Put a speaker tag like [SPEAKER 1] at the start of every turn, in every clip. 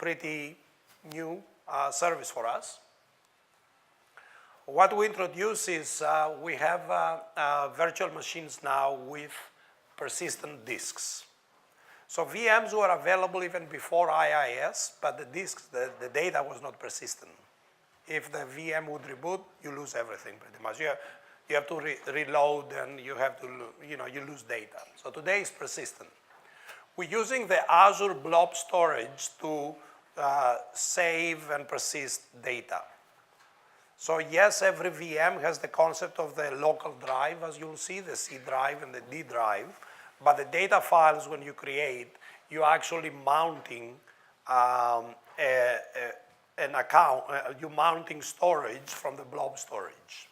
[SPEAKER 1] pretty new service for us. What we introduce is we have virtual machines now with persistent disks. So VMs were available even before IIS, but the disks, the data was not persistent. If the VM would reboot, you lose everything pretty much. You have to reload, and you have to, you lose data. So today it's persistent. We're using the Azure Blob Storage to save and persist data. So yes, every VM has the concept of the local drive, as you'll see, the C drive and the D drive. But the data files, when you create, you're actually mounting an account, you're mounting storage from the blob storage.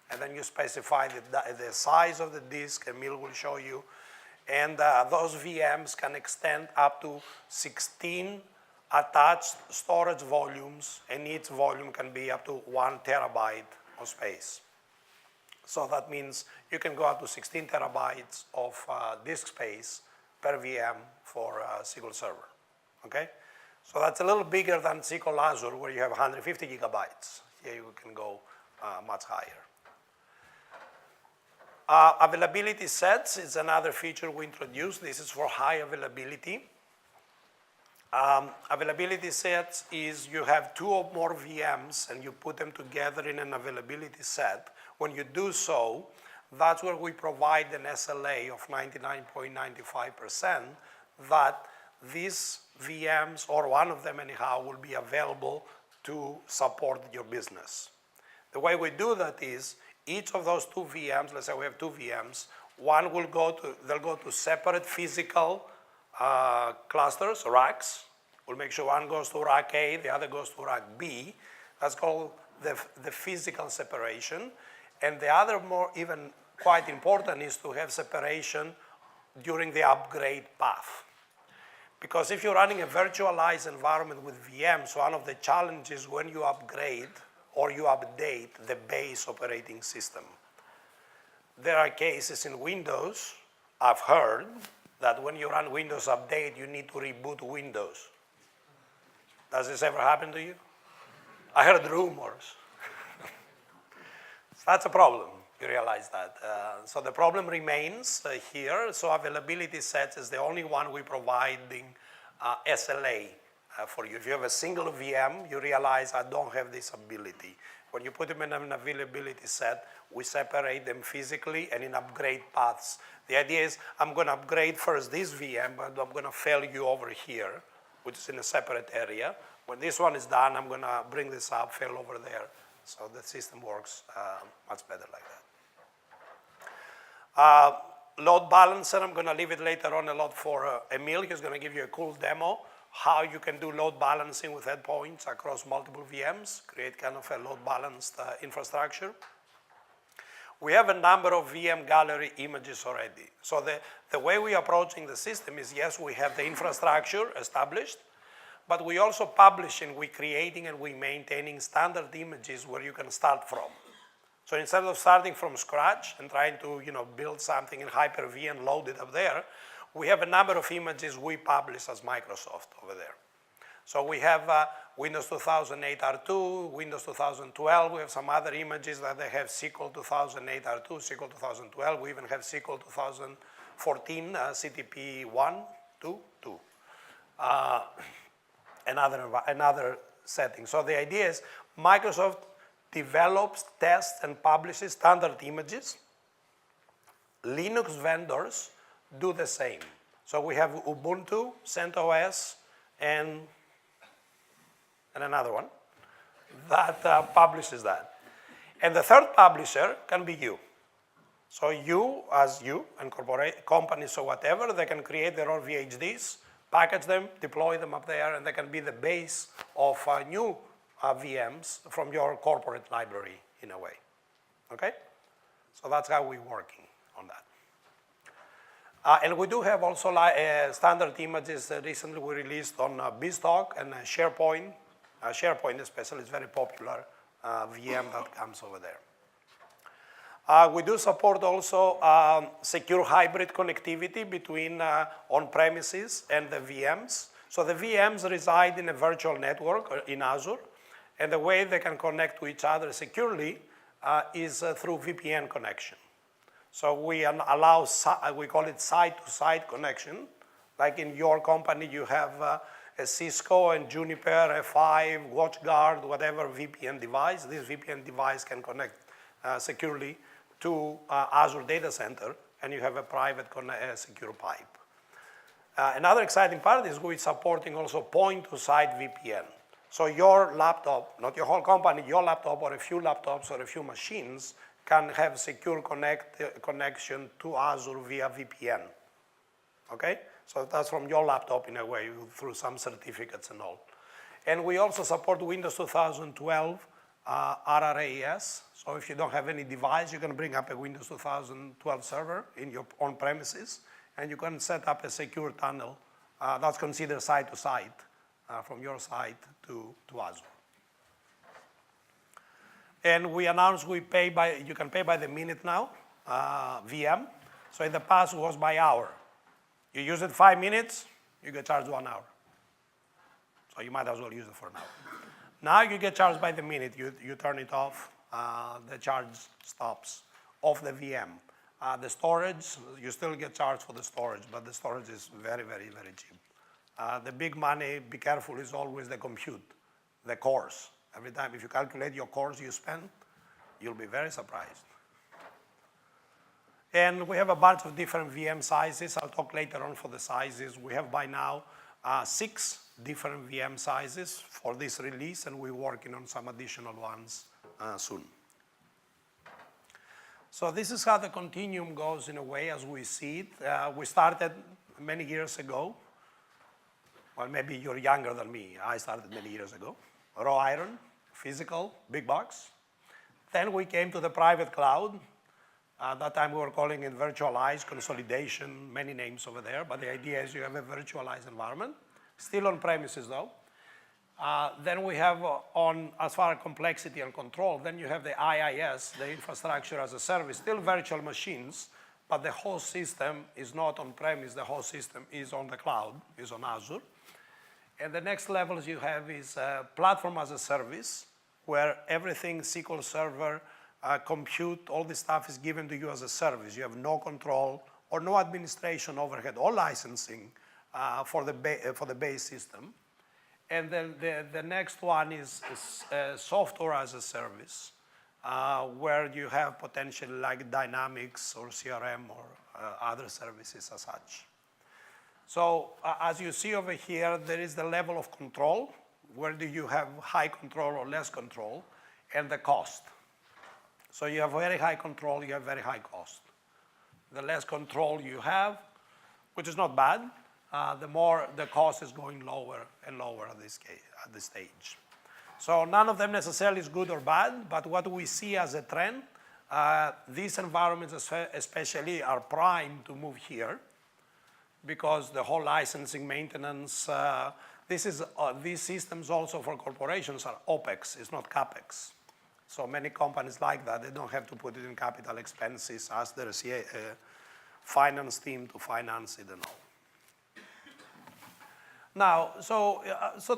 [SPEAKER 1] And then you specify the size of the disk, Emil will show you. And those VMs can extend up to 16 attached storage volumes, and each volume can be up to 1 terabyte of space. So that means you can go up to 16 terabytes of disk space per VM for SQL Server, okay? So that's a little bigger than SQL Azure, where you have 150 gigabytes. Here you can go much higher. Availability sets is another feature we introduced. This is for high availability. Availability sets is you have 2 or more VMs and you put them together in an availability set. When you do so, that's where we provide an SLA of 99.95% that these VMs, or one of them anyhow, will be available to support your business. The way we do that is each of those 2 VMs, let's say we have 2 VMs, one will they'll go to separate physical clusters, racks. We'll make sure one goes to rack A, the other goes to rack B. That's called the physical separation. And the other even quite important is to have separation during the upgrade path. Because if you're running a virtualized environment with VMs, one of the challenges when you upgrade or you update the base operating system. There are cases in Windows, I've heard, that when you run Windows Update, you need to reboot Windows. Does this ever happen to you? I heard rumors. That's a problem, you realize that. So the problem remains here. So availability sets is the only one we providing SLA for you. If you have a single VM, you realize I don't have this ability. When you put them in an availability set, we separate them physically and in upgrade paths. The idea is I'm going to upgrade first this VM, but I'm going to fail you over here, which is in a separate area. When this one is done, I'm going to bring this up, fail over there. So the system works much better like that. Load balancer, I'm going to leave it later on a lot for Emil. He's going to give you a cool demo how you can do load balancing with endpoints across multiple VMs, create kind of a load balanced infrastructure. We have a number of VM gallery images already. So the way we're approaching the system is, yes, we have the infrastructure established, but we also publishing, we're creating and we're maintaining standard images where you can start from. So instead of starting from scratch and trying to build something in Hyper-V and load it up there, we have a number of images we publish as Microsoft over there. So we have Windows 2008 R2, Windows 2012. We have some other images that they have SQL 2008 R2, SQL 2012. We even have SQL 2014, CTP 1, 2, 2. Another setting. So the idea is Microsoft develops, tests, and publishes standard images. Linux vendors do the same. So we have Ubuntu, CentOS, and another one that publishes that. And the third publisher can be you. So you, as you, and companies or whatever, they can create their own VHDs, package them, deploy them up there, and they can be the base of new VMs from your corporate library in a way, okay? So that's how we're working on that. And we do have also standard images that recently we released on BizTalk and SharePoint. SharePoint especially is very popular VM that comes over there. We do support also secure hybrid connectivity between on-premises and the VMs. So the VMs reside in a virtual network in Azure, and the way they can connect to each other securely is through VPN connection. So we allow, we call it side-to-side connection. Like in your company, you have a Cisco and Juniper, F5, WatchGuard, whatever VPN device. This VPN device can connect securely to Azure data center, and you have a private secure pipe. Another exciting part is we're supporting also point-to-side VPN. So your laptop, not your whole company, your laptop or a few laptops or a few machines can have secure connection to Azure via VPN, okay? So that's from your laptop in a way through some certificates and all. And we also support Windows 2012 RRAS. So if you don't have any device, you can bring up a Windows 2012 server in your on premises, and you can set up a secure tunnel that's considered side-to-side from your side to Azure. And we announced you can pay by the minute now, VM. So in the past it was by hour. You use it 5 minutes, you get charged 1 hour. So you might as well use it for an hour. Now you get charged by the minute. You turn it off, the charge stops off the VM. The storage, you still get charged for the storage, but the storage is very, very, very cheap. The big money, be careful, is always the compute, the cores. Every time, if you calculate your cores you spend, you'll be very surprised. And we have a bunch of different VM sizes. I'll talk later on for the sizes. We have by now 6 different VM sizes for this release, and we're working on some additional ones soon. So this is how the continuum goes in a way as we see it. We started many years ago. Well, maybe you're younger than me. I started many years ago. Raw iron, physical, big box. Then we came to the private cloud. At that time we were calling it virtualized consolidation, many names over there, but the idea is you have a virtualized environment, still on premises though. Then we have as far as complexity and control, then you have the IIS, the infrastructure as a service, still virtual machines, but the whole system is not on premise, the whole system is on the cloud, is on Azure. And the next levels you have is platform as a service, where everything, SQL Server, compute, all this stuff is given to you as a service. You have no control or no administration overhead or licensing for the base system. And then the next one is software as a service, where you have potentially like Dynamics or CRM or other services as such. So as you see over here, there is the level of control. Where do you have high control or less control, and the cost. So you have very high control, you have very high cost. The less control you have, which is not bad, the more the cost is going lower and lower at this stage. So none of them necessarily is good or bad, but what we see as a trend, these environments especially are primed to move here, because the whole licensing maintenance, these systems also for corporations are OPEX, it's not CAPEX. So many companies like that, they don't have to put it in capital expenses, ask their finance team to finance it and all. Now, so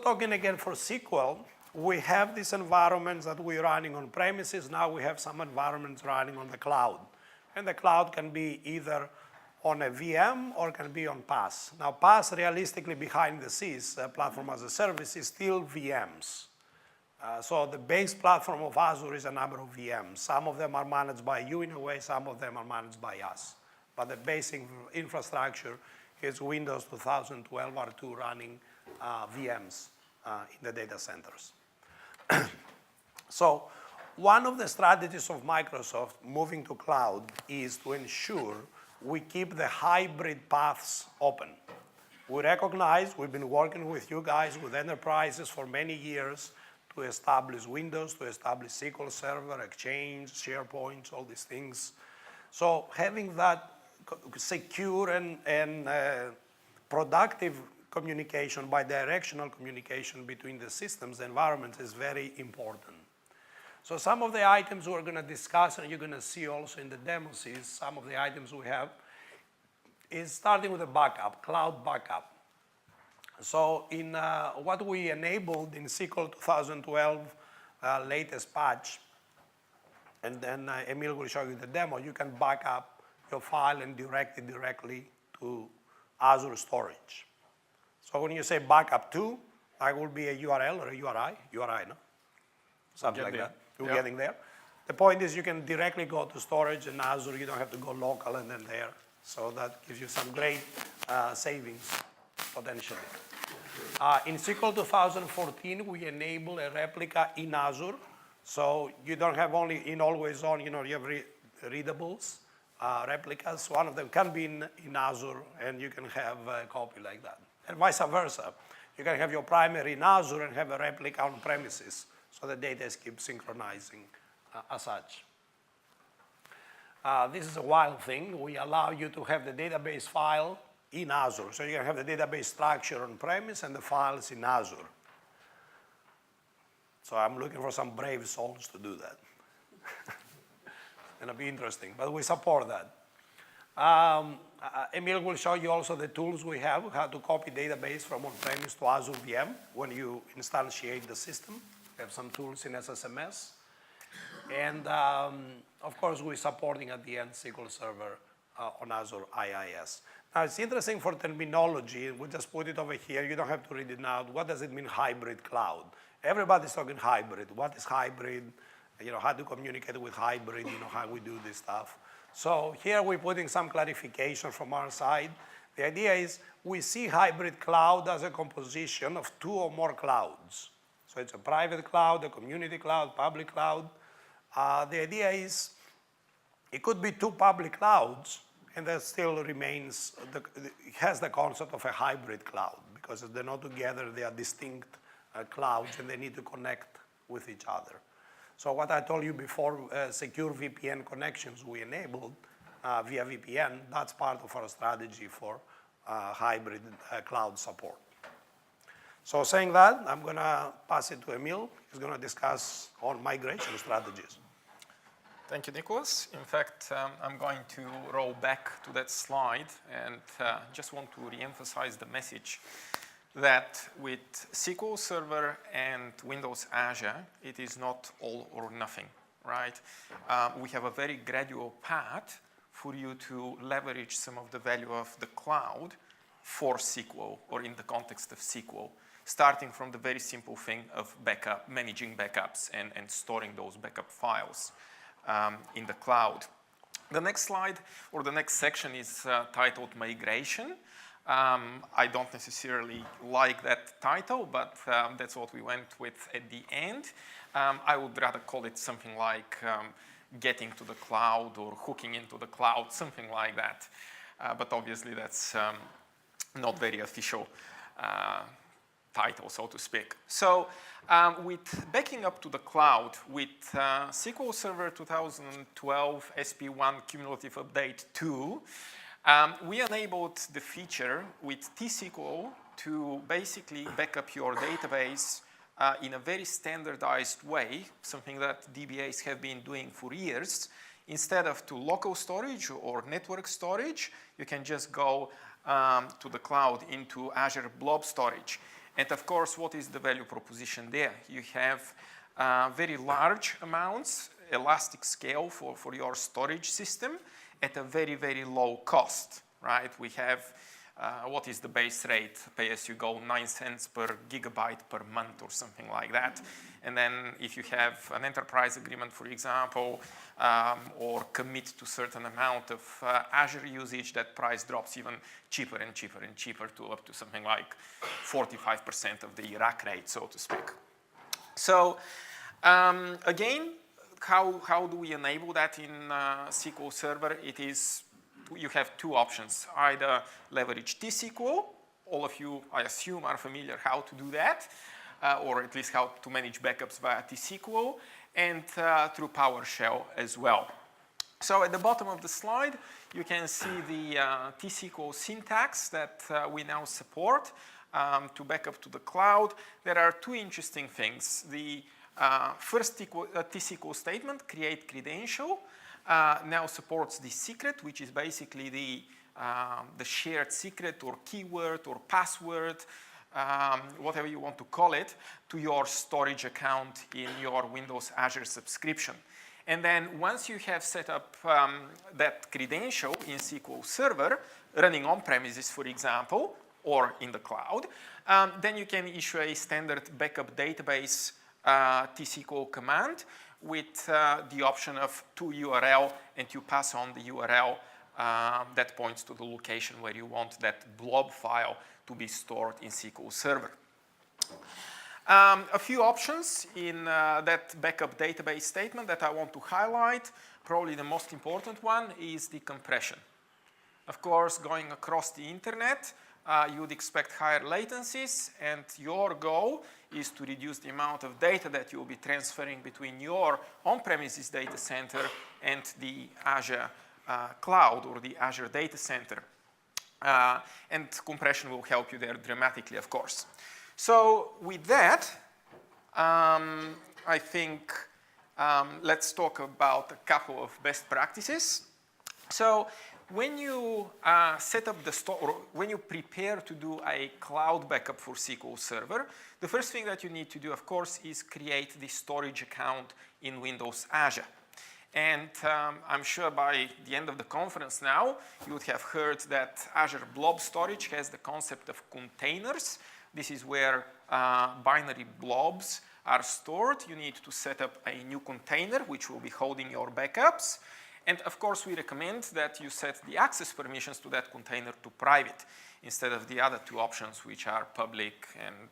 [SPEAKER 1] talking again for SQL, we have these environments that we're running on premises. Now we have some environments running on the cloud. And the cloud can be either on a VM or can be on PaaS. Now PaaS, realistically behind the scenes, platform as a service, is still VMs. So the base platform of Azure is a number of VMs. Some of them are managed by you in a way, some of them are managed by us. But the basic infrastructure is Windows 2012 R2 running VMs in the data centers. So one of the strategies of Microsoft moving to cloud is to ensure we keep the hybrid paths open. We recognize we've been working with you guys, with enterprises for many years to establish Windows, to establish SQL Server, Exchange, SharePoint, all these things. So having that secure and productive communication, bidirectional communication between the systems, the environments is very important. So some of the items we're going to discuss, and you're going to see also in the demos, is some of the items we have is starting with a backup, cloud backup. So in what we enabled in SQL 2012 latest patch, and then Emil will show you the demo, you can back up your file and direct it directly to Azure storage. So when you say backup to, that will be a URL or a URI, no? Something like that. You're getting there. The point is you can directly go to storage in Azure. You don't have to go local and then there. So that gives you some great savings potentially. In SQL 2014, we enable a replica in Azure. So you don't have only in always on, you have readables, replicas. One of them can be in Azure, and you can have a copy like that. And vice versa. You can have your primary in Azure and have a replica on premises, so the data keeps synchronizing as such. This is a wild thing. We allow you to have the database file in Azure. So you can have the database structure on premise and the files in Azure. So I'm looking for some brave souls to do that. It's going to be interesting, but we support that. Emil will show you also the tools we have, how to copy database from on-premise to Azure VM when you instantiate the system. We have some tools in SSMS. And of course, we're supporting at the end SQL Server on Azure IIS. Now, it's interesting for terminology. We'll just put it over here. You don't have to read it now. What does it mean, hybrid cloud? Everybody's talking hybrid. What is hybrid? How to communicate with hybrid, how we do this stuff. So here we're putting some clarification from our side. The idea is we see hybrid cloud as a composition of two or more clouds. So it's a private cloud, a community cloud, public cloud. The idea is it could be two public clouds, and that still remains, it has the concept of a hybrid cloud, because if they're not together, they are distinct clouds, and they need to connect with each other. So what I told you before, secure VPN connections we enabled via VPN, that's part of our strategy for hybrid cloud support. So saying that, I'm going to pass it to Emil. He's going to discuss on migration strategies.
[SPEAKER 2] Thank you, Nicholas. In fact, I'm going to roll back to that slide and just want to re-emphasize the message that with SQL Server and Windows Azure, it is not all or nothing, right? We have a very gradual path for you to leverage some of the value of the cloud for SQL, or in the context of SQL, starting from the very simple thing of managing backups and storing those backup files in the cloud. The next slide, or the next section, is titled Migration. I don't necessarily like that title, but that's what we went with at the end. I would rather call it something like getting to the cloud or hooking into the cloud, something like that. But obviously that's not very official title, so to speak. So with backing up to the cloud, with SQL Server 2012 SP1 Cumulative Update 2, we enabled the feature with T-SQL to basically back up your database in a very standardized way, something that DBAs have been doing for years. Instead of to local storage or network storage, you can just go to the cloud into Azure Blob Storage. And of course, what is the value proposition there? You have very large amounts, elastic scale for your storage system, at a very, very low cost, right? We have, what is the base rate? Pay as you go, 9 cents per gigabyte per month or something like that. And then if you have an enterprise agreement, for example, or commit to a certain amount of Azure usage, that price drops even cheaper and cheaper and cheaper to up to something like 45% of the rack rate, so to speak. So again, how do we enable that in SQL Server? It is, you have two options. Either leverage T-SQL. All of you, I assume, are familiar how to do that, or at least how to manage backups via T-SQL, and through PowerShell as well. So at the bottom of the slide, you can see the T-SQL syntax that we now support to back up to the cloud. There are two interesting things. The first T-SQL statement, create credential, now supports the secret, which is basically the shared secret or keyword or password whatever you want to call it, to your storage account in your Windows Azure subscription. And then once you have set up that credential in SQL Server, running on premises, for example, or in the cloud, then you can issue a standard backup database T-SQL command with the option of to URL, and you pass on the URL that points to the location where you want that blob file to be stored in SQL Server. A few options in that backup database statement that I want to highlight. Probably the most important one is the compression. Of course, going across the internet, you would expect higher latencies, and your goal is to reduce the amount of data that you'll be transferring between your on-premises data center and the Azure cloud or the Azure data center. And compression will help you there dramatically, of course. So with that, I think let's talk about a couple of best practices. So when you set up the when you prepare to do a cloud backup for SQL Server, the first thing that you need to do, of course, is create the storage account in Windows Azure. And I'm sure by the end of the conference now, you would have heard that Azure Blob Storage has the concept of containers. This is where binary blobs are stored. You need to set up a new container which will be holding your backups. And of course, we recommend that you set the access permissions to that container to private instead of the other two options, which are public and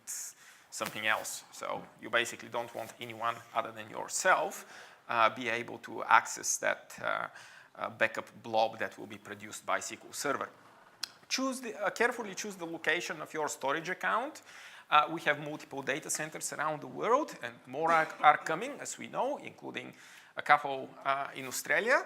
[SPEAKER 2] something else. So you basically don't want anyone other than yourself be able to access that backup blob that will be produced by SQL Server. Carefully choose the location of your storage account. We have multiple data centers around the world, and more are coming, as we know, including a couple in Australia.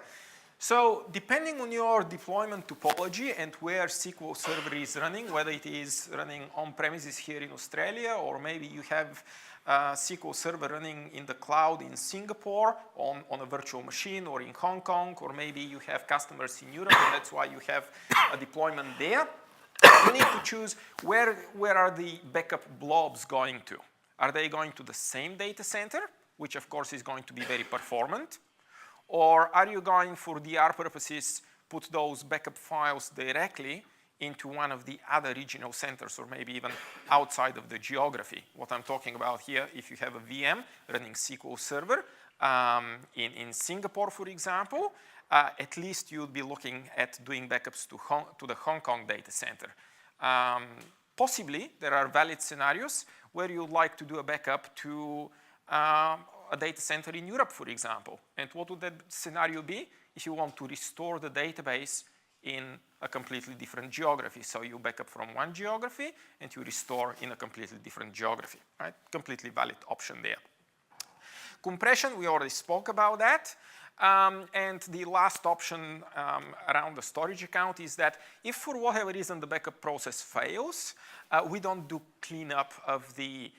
[SPEAKER 2] So depending on your deployment topology and where SQL Server is running, whether it is running on premises here in Australia, or maybe you have SQL Server running in the cloud in Singapore on a virtual machine, or in Hong Kong, or maybe you have customers in Europe and that's why you have a deployment there, you need to choose where are the backup blobs going to. Are they going to the same data center, which of course is going to be very performant? Or are you going, for DR purposes, put those backup files directly into one of the other regional centers, or maybe even outside of the geography? What I'm talking about here, if you have a VM running SQL Server in Singapore, for example, at least you'd be looking at doing backups to the Hong Kong data center. Possibly, there are valid scenarios where you'd like to do a backup to a data center in Europe, for example. And what would that scenario be? If you want to restore the database in a completely different geography. So you back up from one geography and you restore in a completely different geography, right? Completely valid option there. Compression, we already spoke about that. And the last option around the storage account is that if for whatever reason the backup process fails, we don't do cleanup of the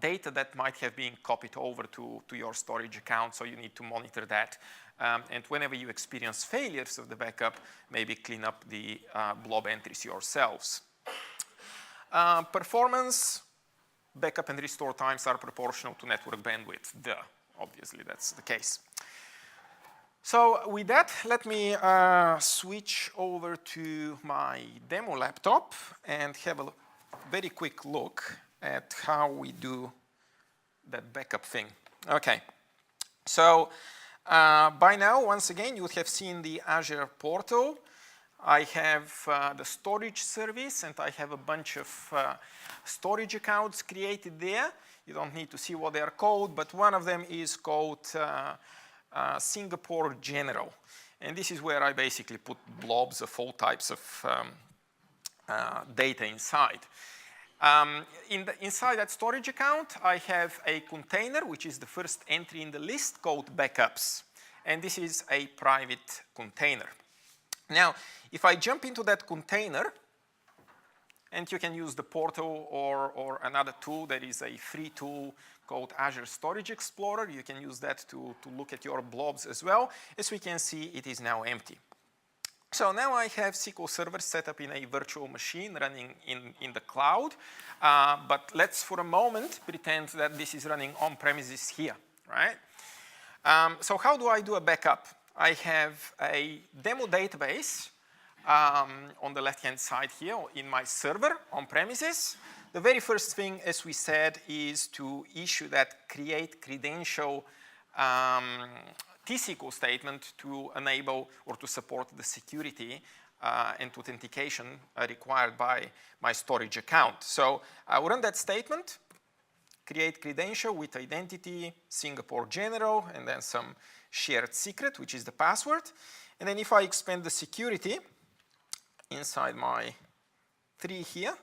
[SPEAKER 2] data that might have been copied over to your storage account, so you need to monitor that. And whenever you experience failures of the backup, maybe clean up the blob entries yourselves. Performance, backup and restore times are proportional to network bandwidth. Duh, obviously that's the case. So with that, let me switch over to my demo laptop and have a very quick look at how we do that backup thing. Okay, so by now, once again, you would have seen the Azure portal. I have the storage service, and I have a bunch of storage accounts created there. You don't need to see what they are called, but one of them is called Singapore General. And this is where I basically put blobs of all types of data inside. Inside that storage account, I have a container, which is the first entry in the list, called backups. And this is a private container. Now, if I jump into that container, and you can use the portal or another tool, there is a free tool called Azure Storage Explorer. You can use that to look at your blobs as well. As we can see, it is now empty. So now I have SQL Server set up in a virtual machine running in the cloud. But let's for a moment pretend that this is running on premises here, right? So how do I do a backup? I have a demo database on the left-hand side here in my server on premises. The very first thing, as we said, is to issue that create credential T-SQL statement to enable or to support the security and authentication required by my storage account. So I will run that statement, create credential with identity, Singapore general, and then some shared secret, which is the password. And then if I expand the security inside my tree here,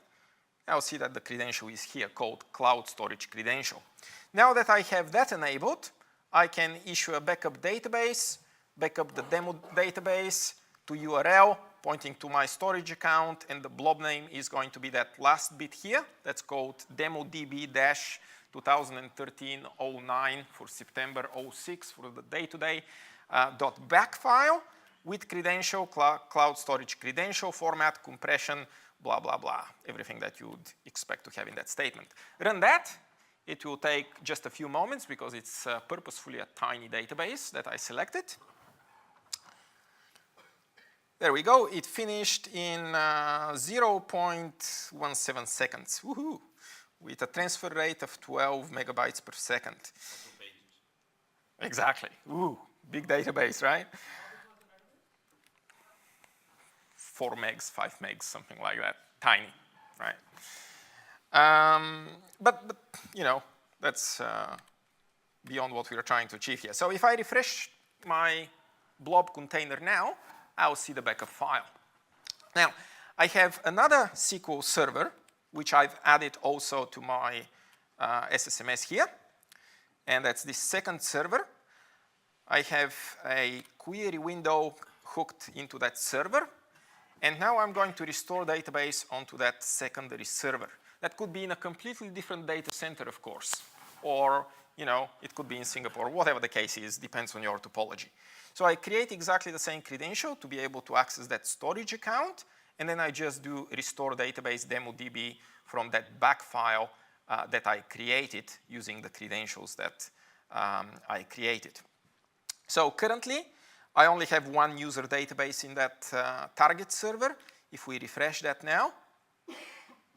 [SPEAKER 2] I'll see that the credential is here called cloud storage credential. Now that I have that enabled, I can issue a backup database, backup the demo database to URL pointing to my storage account, and the blob name is going to be that last bit here. That's called demodb-2013-09 for September 06 for the day-to-day .back file with credential, cloud storage credential format, compression, blah, blah, blah, everything that you would expect to have in that statement. Run that. It will take just a few moments because it's purposefully a tiny database that I selected. There we go. It finished in 0.17 seconds. Woohoo! With a transfer rate of 12 megabytes per second. Exactly. Ooh, big database, right? 4 megs, 5 megs, something like that. Tiny, right? But you know, that's beyond what we are trying to achieve here. So if I refresh my blob container now, I'll see the backup file. Now, I have another SQL server, which I've added also to my SSMS here. And that's the second server. I have a query window hooked into that server. And now I'm going to restore database onto that secondary server. That could be in a completely different data center, of course. Or, you know, it could be in Singapore, whatever the case is, depends on your topology. So I create exactly the same credential to be able to access that storage account. And then I just do restore database demodb from that back file that I created using the credentials that I created. So currently, I only have one user database in that target server. If we refresh that now,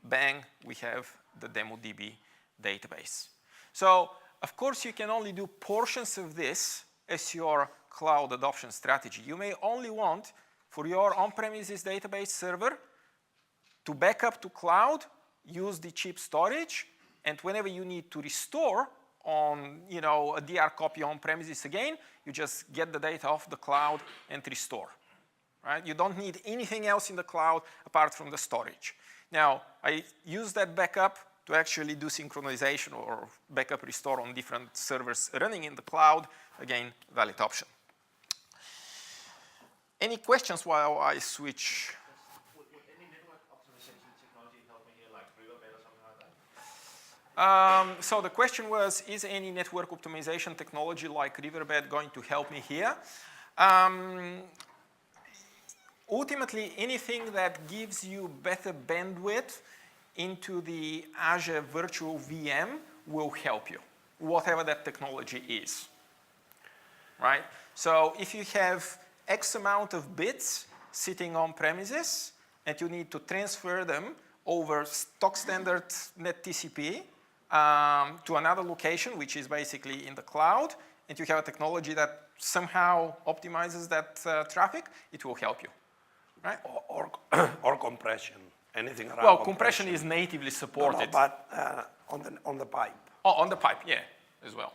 [SPEAKER 2] bang, we have the demodb database. So, of course, you can only do portions of this as your cloud adoption strategy. You may only want for your on-premises database server to back up to cloud, use the cheap storage, and whenever you need to restore on, you know, a DR copy on-premises again, you just get the data off the cloud and restore. Right? You don't need anything else in the cloud apart from the storage. Now, I use that backup to actually do synchronization or backup restore on different servers running in the cloud. Again, valid option. Any questions while I switch?
[SPEAKER 3] Would any network optimization technology help me here, like Riverbed or something like that?
[SPEAKER 2] So the question was, is any network optimization technology like Riverbed going to help me here? Ultimately, anything that gives you better bandwidth into the Azure Virtual VM will help you, whatever that technology is, right? So if you have X amount of bits sitting on premises and you need to transfer them over stock standard NetTCP to another location, which is basically in the cloud, and you have a technology that somehow optimizes that traffic, it will help you. Right?
[SPEAKER 1] Or compression, anything around
[SPEAKER 2] well, compression is natively supported.
[SPEAKER 1] No, but on the pipe.
[SPEAKER 2] Oh, on the pipe, yeah, as well.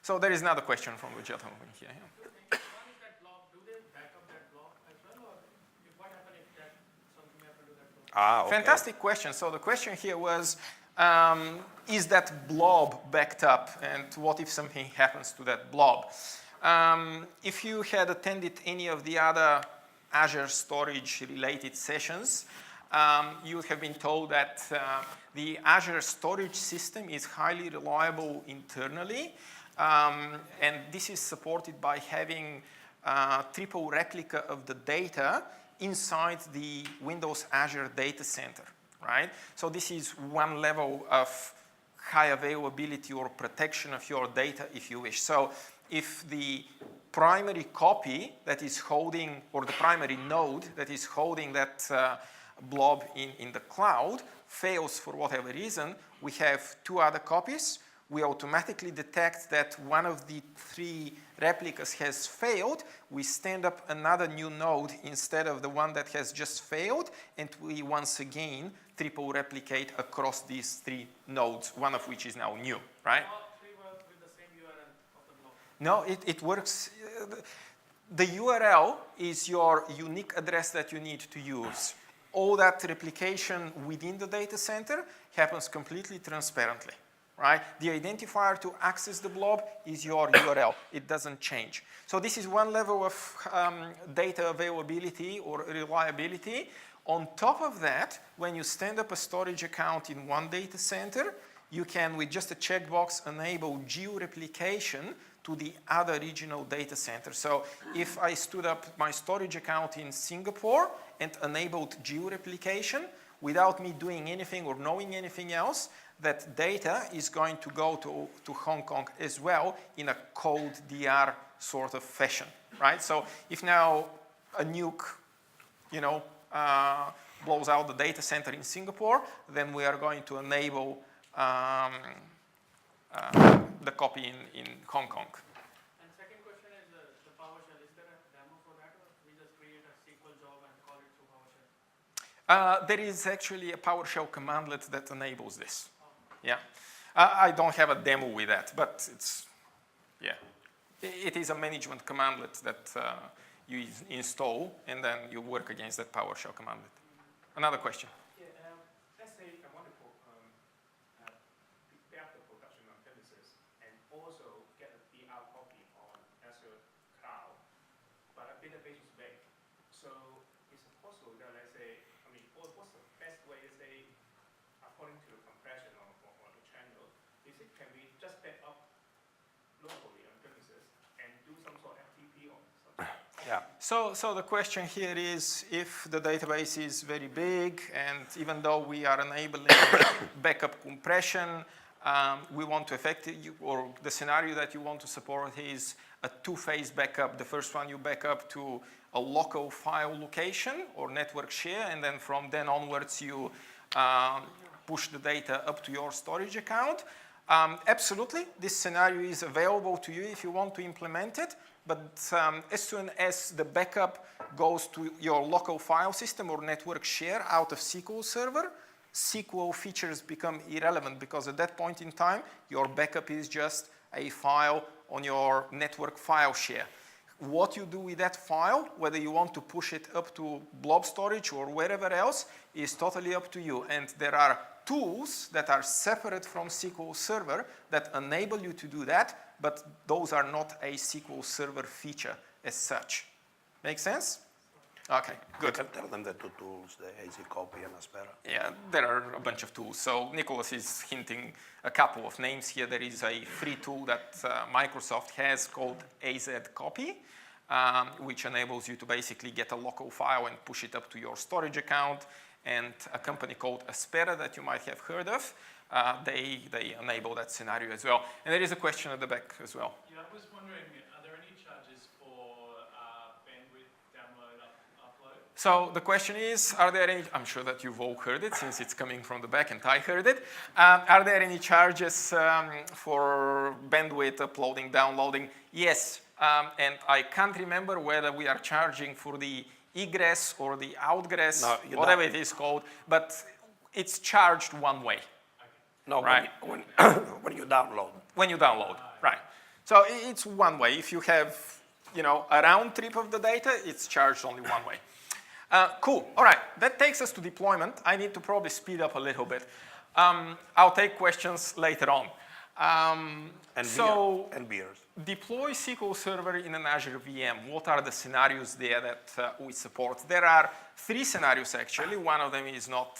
[SPEAKER 2] So there is another question from the gentleman here. Yeah.
[SPEAKER 3] One is that blob. Do they back up that blob as well, or what happens if that something happens to that blob?
[SPEAKER 1] Okay.
[SPEAKER 2] Fantastic question. So the question here was, is that blob backed up, and what if something happens to that blob? If you had attended any of the other Azure storage related sessions, you would have been told that the Azure storage system is highly reliable internally, and this is supported by having triple replica of the data inside the Windows Azure data center, right? So this is one level of high availability or protection of your data if you wish. So if the primary copy that is holding, or the primary node that is holding that blob in the cloud fails for whatever reason, we have two other copies. We automatically detect that one of the three replicas has failed. We stand up another new node instead of the one that has just failed, and we once again triple replicate across these three nodes, one of which is now new, right?
[SPEAKER 3] All three work with the same URL of the blob.
[SPEAKER 2] No, it works. The URL is your unique address that you need to use. All that replication within the data center happens completely transparently, right? The identifier to access the blob is your URL. It doesn't change. So this is one level of data availability or reliability. On top of that, when you stand up a storage account in one data center, you can, with just a checkbox, enable geo-replication to the other regional data center. So if I stood up my storage account in Singapore and enabled geo-replication, without me doing anything or knowing anything else, that data is going to go to Hong Kong as well in a cold DR sort of fashion, right? So if now a nuke, blows out the data center in Singapore, then we are going to enable the copy in Hong Kong.
[SPEAKER 3] And second question is the PowerShell. Is there a demo for that, or we just create a SQL job and call it through PowerShell?
[SPEAKER 2] There is actually a PowerShell commandlet that enables this. Yeah. I don't have a demo with that, but it's, yeah. It is a management commandlet that you install, and then you work against that PowerShell commandlet. Another question?
[SPEAKER 4] Yeah, let's say I want to back the production on premises and also get a DR copy on Azure cloud, but a database is big. So is it possible that, let's say, what's the best way to say, according to the compression on the channel, can we just back up locally on premises and do some sort of FTP or something?
[SPEAKER 1] Yeah.
[SPEAKER 2] So the question here is, if the database is very big, and even though we are enabling backup compression, we want to or the scenario that you want to support is a two-phase backup. The first one, you back up to a local file location or network share, and then from then onwards, you push the data up to your storage account. Absolutely, this scenario is available to you if you want to implement it, but as soon as the backup goes to your local file system or network share out of SQL Server, SQL features become irrelevant, because at that point in time, your backup is just a file on your network file share. What you do with that file, whether you want to push it up to blob storage or wherever else, is totally up to you. And there are tools that are separate from SQL Server that enable you to do that, but those are not a SQL Server feature as such. Make sense? Okay, good.
[SPEAKER 1] You can tell them the two tools, the AZ Copy and Aspera.
[SPEAKER 2] Yeah, there are a bunch of tools. So Nicholas is hinting a couple of names here. There is a free tool that Microsoft has called AZ Copy, which enables you to basically get a local file and push it up to your storage account. And a company called Aspera that you might have heard of, they enable that scenario as well. And there is a question at the back as well.
[SPEAKER 5] Yeah, I was wondering, are there any charges for bandwidth, download, upload?
[SPEAKER 2] So the question is, are there any, I'm sure that you've all heard it since it's coming from the back and I heard it. Are there any charges for bandwidth, uploading, downloading? Yes, and I can't remember whether we are charging for the egress or the outgress, no, whatever it is called, but it's charged one way.
[SPEAKER 1] No,
[SPEAKER 2] right?
[SPEAKER 1] when you download.
[SPEAKER 2] When you download, right. So it's one way. If you have, a round trip of the data, it's charged only one way. Cool. All right. That takes us to deployment. I need to probably speed up a little bit. I'll take questions later on.
[SPEAKER 1] And beers.
[SPEAKER 2] Deploy SQL Server in an Azure VM. What are the scenarios there that we support? There are 3 scenarios, actually. One of them is not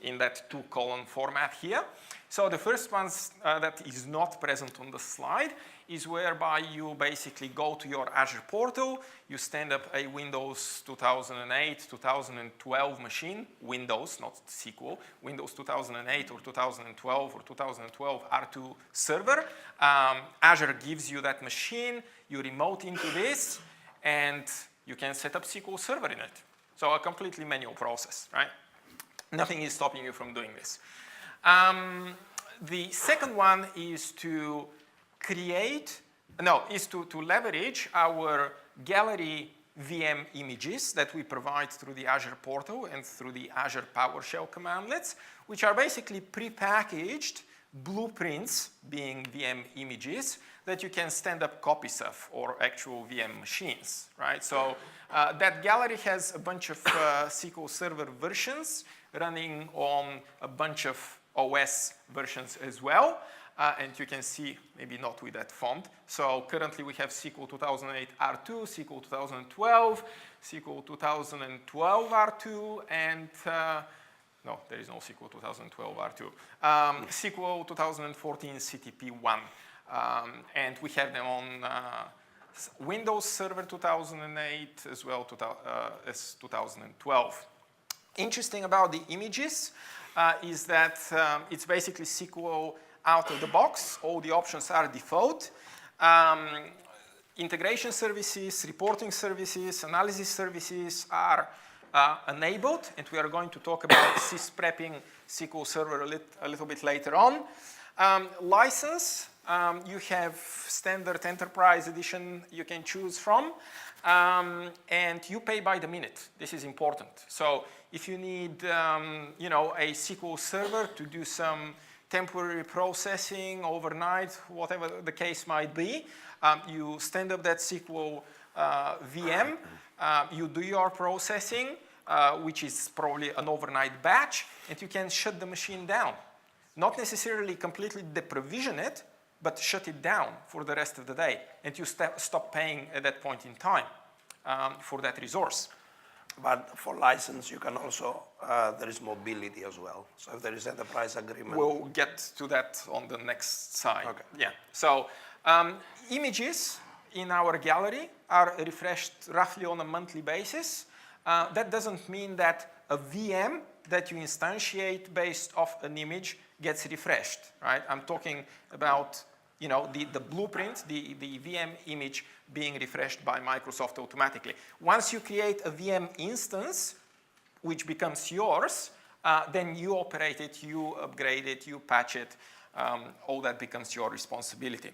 [SPEAKER 2] in that 2-column format here. So the first one that is not present on the slide is whereby you basically go to your Azure portal, you stand up a Windows 2008, 2012 machine, Windows, not SQL, Windows 2008 or 2012 or 2012 R2 server. Azure gives you that machine, you remote into this, and you can set up SQL Server in it. So a completely manual process, right? Nothing is stopping you from doing this. The second one is to leverage our gallery VM images that we provide through the Azure portal and through the Azure PowerShell commandlets, which are basically prepackaged blueprints, being VM images, that you can stand up copies of, or actual VM machines, right? So that gallery has a bunch of SQL Server versions running on a bunch of OS versions as well. And you can see, maybe not with that font. So currently we have SQL 2008 R2, SQL 2012, SQL 2012 R2, and no, there is no SQL 2012 R2. SQL 2014 CTP1. And we have them on Windows Server 2008 as well as 2012. Interesting about the images is that it's basically SQL out of the box. All the options are default. Integration services, reporting services, analysis services are enabled, and we are going to talk about sys-prepping SQL Server a little bit later on. License, you have standard enterprise edition you can choose from, and you pay by the minute. This is important. So if you need a SQL Server to do some temporary processing overnight, whatever the case might be, you stand up that SQL VM, you do your processing, which is probably an overnight batch, and you can shut the machine down. Not necessarily completely deprovision it, but shut it down for the rest of the day, and you stop paying at that point in time for that resource.
[SPEAKER 1] But for license, you can also, there is mobility as well. So if there is enterprise agreement.
[SPEAKER 2] We'll get to that on the next slide.
[SPEAKER 1] Okay.
[SPEAKER 2] Yeah. So images in our gallery are refreshed roughly on a monthly basis. That doesn't mean that a VM that you instantiate based off an image gets refreshed, right? I'm talking about the blueprint, the VM image being refreshed by Microsoft automatically. Once you create a VM instance, which becomes yours, then you operate it, you upgrade it, you patch it, all that becomes your responsibility.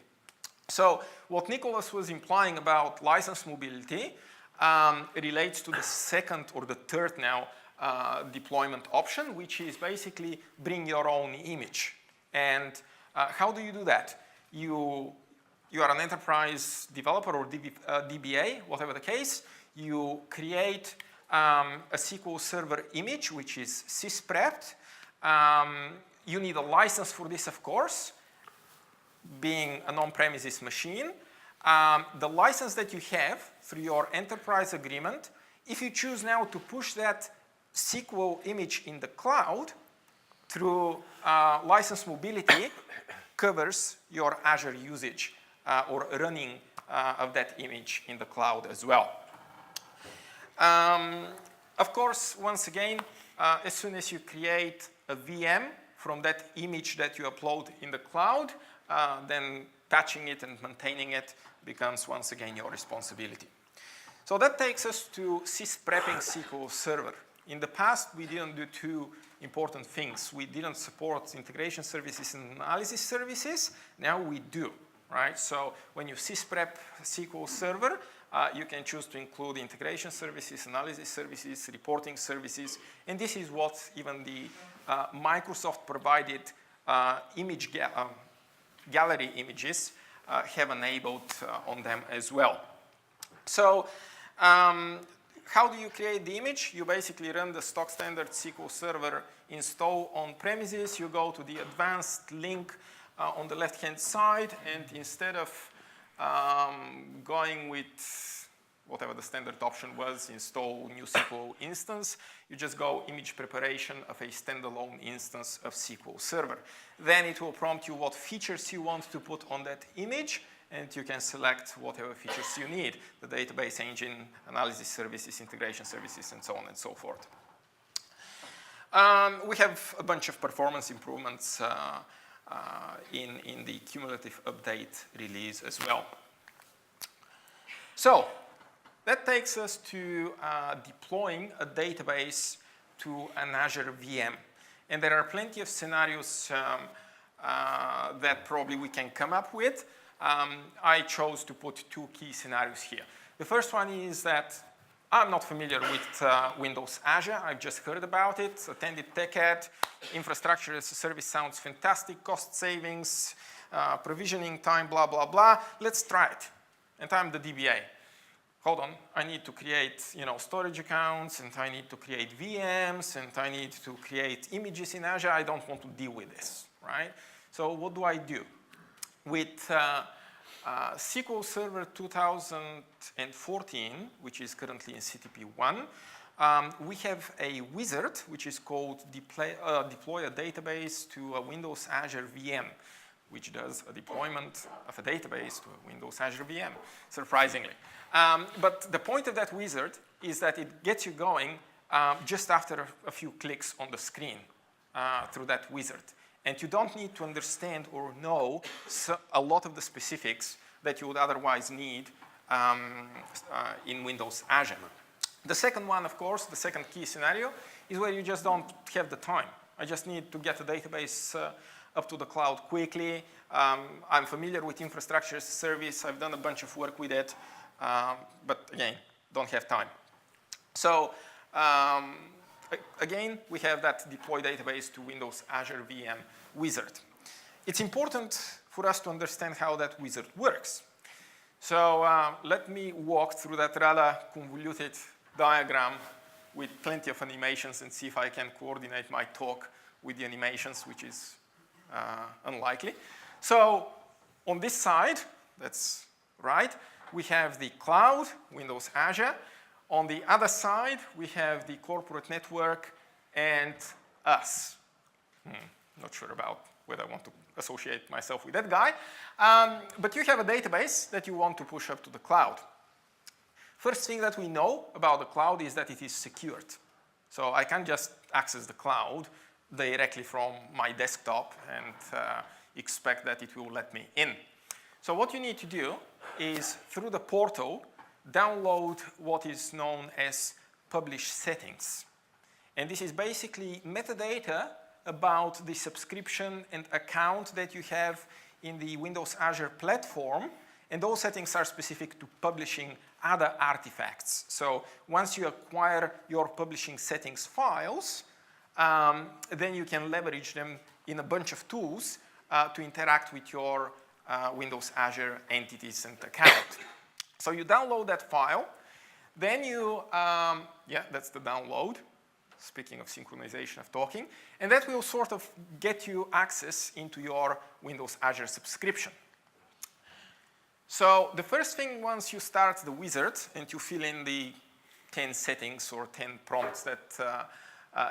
[SPEAKER 2] So what Nicholas was implying about license mobility relates to the second or the third now deployment option, which is basically bring your own image. And how do you do that? You are an enterprise developer or DBA, whatever the case. You create a SQL Server image, which is sys-prepped. You need a license for this, of course, being an on-premises machine. The license that you have through your enterprise agreement, if you choose now to push that SQL image in the cloud through license mobility, covers your Azure usage or running of that image in the cloud as well. Of course, once again, as soon as you create a VM from that image that you upload in the cloud, then patching it and maintaining it becomes once again your responsibility. So that takes us to sys-prepping SQL Server. In the past, we didn't do two important things. We didn't support integration services and analysis services. Now we do, right? So when you sys-prep SQL Server, you can choose to include integration services, analysis services, reporting services, and this is what even the Microsoft provided image gallery images have enabled on them as well. So how do you create the image? You basically run the stock standard SQL Server install on premises. You go to the advanced link on the left-hand side, and instead of going with whatever the standard option was, install new SQL instance. You just go image preparation of a standalone instance of SQL Server. Then it will prompt you what features you want to put on that image, and you can select whatever features you need, the database engine, analysis services, integration services, and so on and so forth. We have a bunch of performance improvements in the cumulative update release as well. So that takes us to deploying a database to an Azure VM. And there are plenty of scenarios that probably we can come up with. I chose to put two key scenarios here. The first one is that I'm not familiar with Windows Azure. I've just heard about it, attended TechEd. Infrastructure as a service sounds fantastic, cost savings, provisioning time, blah, blah, blah. Let's try it. And I'm the DBA. Hold on, I need to create, storage accounts, and I need to create VMs, and I need to create images in Azure. I don't want to deal with this, right? So what do I do? With SQL Server 2014, which is currently in CTP1, we have a wizard, which is called deploy a database to a Windows Azure VM, which does a deployment of a database to a Windows Azure VM, surprisingly. But the point of that wizard is that it gets you going just after a few clicks on the screen through that wizard. And you don't need to understand or know a lot of the specifics that you would otherwise need in Windows Azure. The second one, of course, the second key scenario, is where you just don't have the time. I just need to get the database up to the cloud quickly. I'm familiar with infrastructure as a service. I've done a bunch of work with it. But again, don't have time. So again, we have that deploy database to Windows Azure VM wizard. It's important for us to understand how that wizard works. So let me walk through that rather convoluted diagram with plenty of animations and see if I can coordinate my talk with the animations, which is unlikely. So on this side, that's right, we have the cloud, Windows Azure. On the other side, we have the corporate network and us. Not sure about whether I want to associate myself with that guy. But you have a database that you want to push up to the cloud. First thing that we know about the cloud is that it is secured. So I can't just access the cloud directly from my desktop and expect that it will let me in. So what you need to do is, through the portal, download what is known as publish settings. And this is basically metadata about the subscription and account that you have in the Windows Azure platform. And those settings are specific to publishing other artifacts. So once you acquire your publishing settings files, then you can leverage them in a bunch of tools to interact with your Windows Azure entities and account. So you download that file, then you, that's the download, speaking of synchronization of talking, and that will sort of get you access into your Windows Azure subscription. So the first thing, once you start the wizard and you fill in the 10 settings or 10 prompts that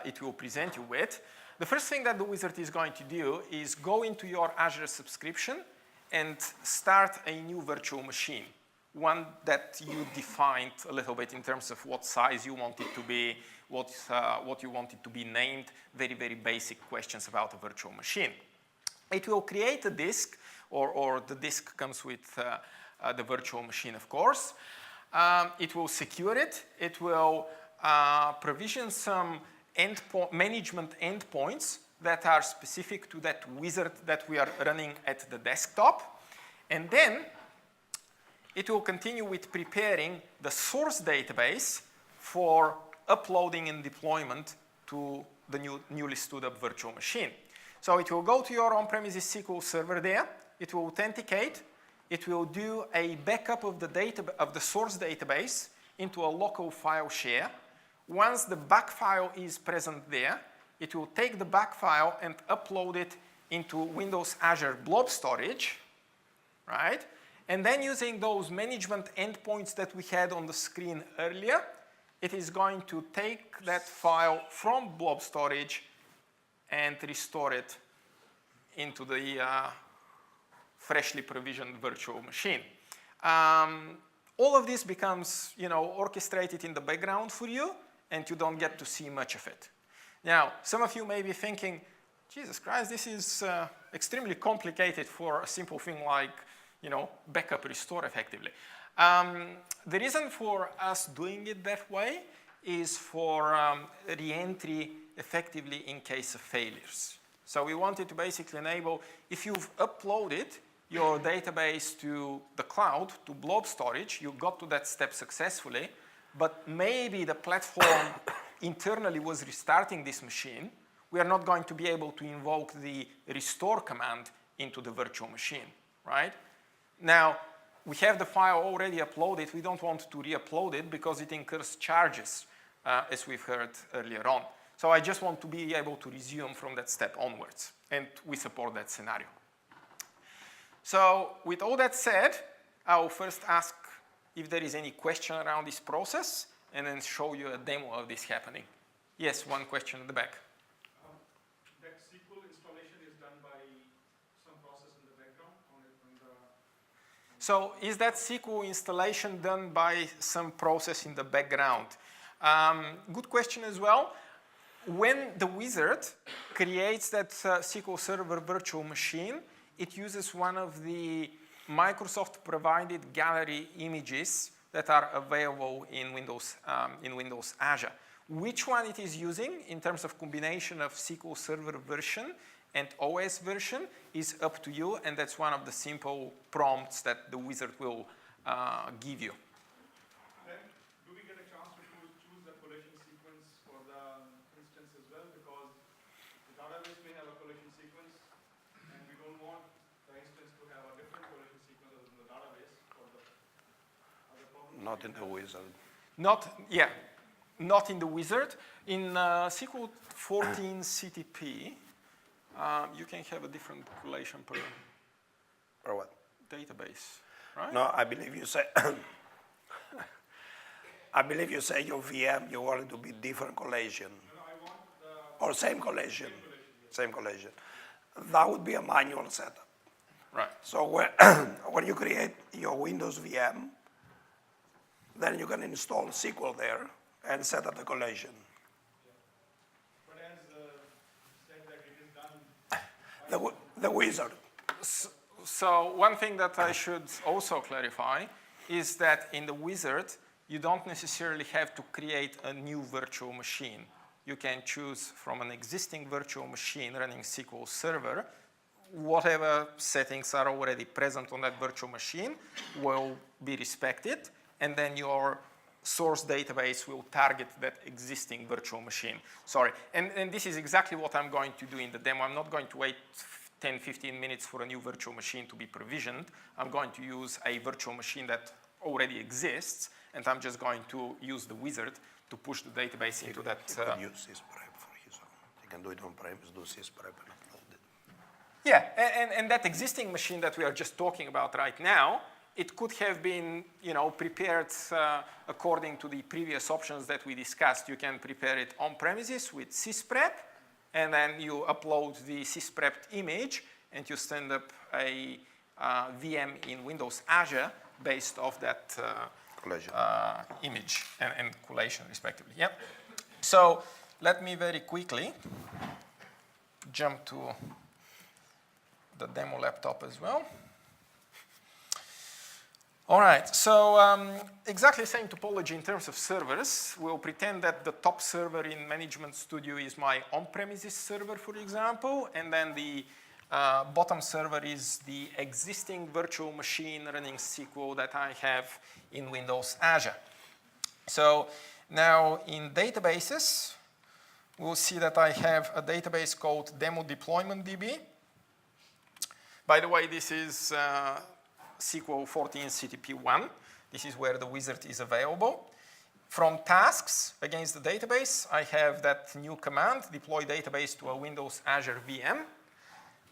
[SPEAKER 2] it will present you with, the first thing that the wizard is going to do is go into your Azure subscription and start a new virtual machine, one that you defined a little bit in terms of what size you want it to be, what you want it to be named, very, very basic questions about a virtual machine. It will create a disk, or the disk comes with the virtual machine, of course. It will secure it. It will provision some management endpoints that are specific to that wizard that we are running at the desktop. And then it will continue with preparing the source database for uploading and deployment to the newly stood up virtual machine. So it will go to your on-premises SQL server there. It will authenticate. It will do a backup of the source database into a local file share. Once the back file is present there, it will take the back file and upload it into Windows Azure Blob Storage, right? And then using those management endpoints that we had on the screen earlier, it is going to take that file from blob storage and restore it into the freshly provisioned virtual machine. All of this becomes, orchestrated in the background for you, and you don't get to see much of it. Now, some of you may be thinking, Jesus Christ, this is extremely complicated for a simple thing like, backup restore effectively. The reason for us doing it that way is for re-entry effectively in case of failures. So we wanted to basically enable, if you've uploaded your database to the cloud, to blob storage, you got to that step successfully, but maybe the platform internally was restarting this machine, we are not going to be able to invoke the restore command into the virtual machine, right? Now, we have the file already uploaded. We don't want to re-upload it because it incurs charges, as we've heard earlier on. So I just want to be able to resume from that step onwards, and we support that scenario. So with all that said, I'll first ask if there is any question around this process, and then show you a demo of this happening. Yes, one question at the back.
[SPEAKER 3] That SQL installation is done by some process in the background
[SPEAKER 2] So is that SQL installation done by some process in the background? Good question as well. When the wizard creates that SQL Server virtual machine, it uses one of the Microsoft provided gallery images that are available in Windows Azure. Which one it is using in terms of combination of SQL Server version and OS version is up to you, and that's one of the simple prompts that the wizard will give you.
[SPEAKER 3] Then, do we get a chance to choose the collation sequence for the instance as well? Because the database may have a collation sequence, and we don't want the instance to have a different collation sequence other than the database for the other problems.
[SPEAKER 1] Not in the wizard.
[SPEAKER 2] Not in the wizard. In SQL 14 CTP, you can have a different collation per
[SPEAKER 1] Or what?
[SPEAKER 2] database, right?
[SPEAKER 1] No, I believe you say, your VM, you want it to be different collation.
[SPEAKER 3] No, I want the
[SPEAKER 1] Or same collation. Same collation. That would be a manual setup.
[SPEAKER 2] Right.
[SPEAKER 1] So when you create your Windows VM, then you can install SQL there and set up the collation.
[SPEAKER 3] But as said that it is done.
[SPEAKER 1] The wizard.
[SPEAKER 2] So one thing that I should also clarify is that in the wizard, you don't necessarily have to create a new virtual machine. You can choose from an existing virtual machine running SQL Server. Whatever settings are already present on that virtual machine will be respected, and then your source database will target that existing virtual machine. Sorry, and this is exactly what I'm going to do in the demo. I'm not going to wait 10, 15 minutes for a new virtual machine to be provisioned. I'm going to use a virtual machine that already exists, and I'm just going to use the wizard to push the database into that.
[SPEAKER 1] He can use sysprep for his own. He can do it on premise, do sysprep and upload it.
[SPEAKER 2] Yeah, and that existing machine that we are just talking about right now, it could have been, prepared according to the previous options that we discussed. You can prepare it on premises with sysprep, and then you upload the sysprepped image, and you stand up a VM in Windows Azure based off that image and collation, respectively. Yep. So let me very quickly jump to the demo laptop as well. All right, so exactly same topology in terms of servers. We'll pretend that the top server in Management Studio is my on-premises server, for example, and then the bottom server is the existing virtual machine running SQL that I have in Windows Azure. So now in databases, we'll see that I have a database called Demo Deployment DB. By the way, this is SQL 14 CTP1. This is where the wizard is available. From tasks against the database, I have that new command, deploy database to a Windows Azure VM,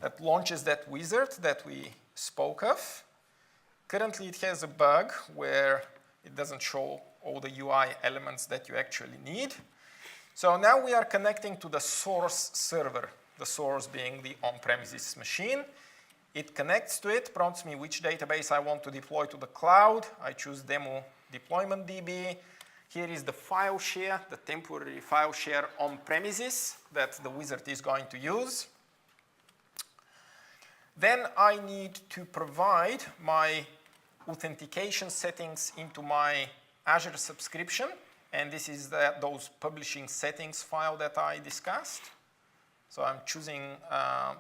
[SPEAKER 2] that launches that wizard that we spoke of, currently it has a bug where it doesn't show all the UI elements that you actually need. So now we are connecting to the source server, the source being the on-premises machine. It connects to it, prompts me which database I want to deploy to the cloud. I choose demo deployment DB. Here is the file share, the temporary file share on premises that the wizard is going to use. Then I need to provide my authentication settings into my Azure subscription. And this is those publishing settings file that I discussed. So I'm choosing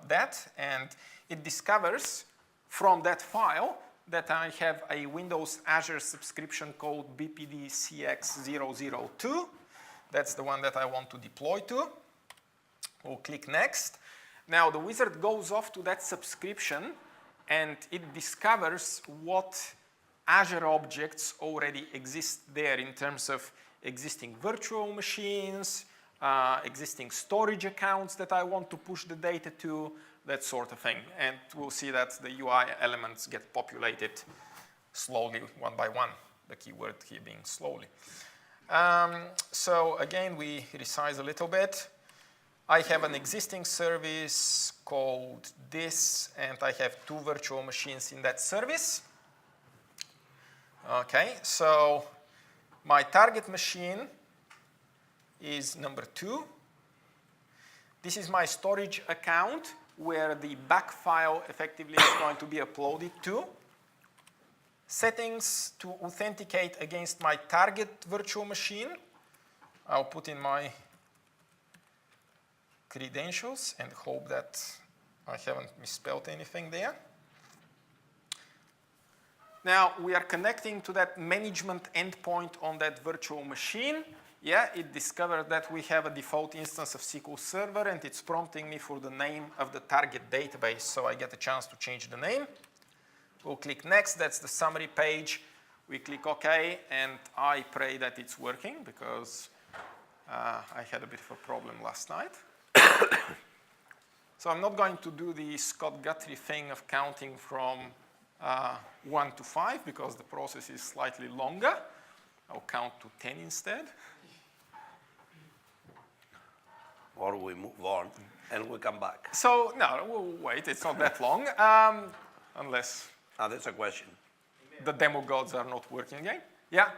[SPEAKER 2] that, and it discovers from that file that I have a Windows Azure subscription called BPDCX002. That's the one that I want to deploy to. We'll click Next. Now the wizard goes off to that subscription, and it discovers what Azure objects already exist there in terms of existing virtual machines, existing storage accounts that I want to push the data to, that sort of thing. And we'll see that the UI elements get populated slowly, one by one, the keyword here being slowly. So again, we resize a little bit. I have an existing service called this, and I have 2 virtual machines in that service. Okay, so my target machine is number 2. This is my storage account where the back file effectively is going to be uploaded to. Settings to authenticate against my target virtual machine. I'll put in my credentials and hope that I haven't misspelled anything there. Now we are connecting to that management endpoint on that virtual machine. Yeah, it discovered that we have a default instance of SQL Server, and it's prompting me for the name of the target database, so I get a chance to change the name. We'll click Next. That's the summary page. We click OK, and I pray that it's working because I had a bit of a problem last night. So I'm not going to do the Scott Guthrie thing of counting from 1 to 5 because the process is slightly longer. I'll count to 10 instead.
[SPEAKER 1] Or we move on and we come back.
[SPEAKER 2] So, no, we'll wait. It's not that long. Unless
[SPEAKER 1] That's a question.
[SPEAKER 2] the demo gods are not working again. Yeah?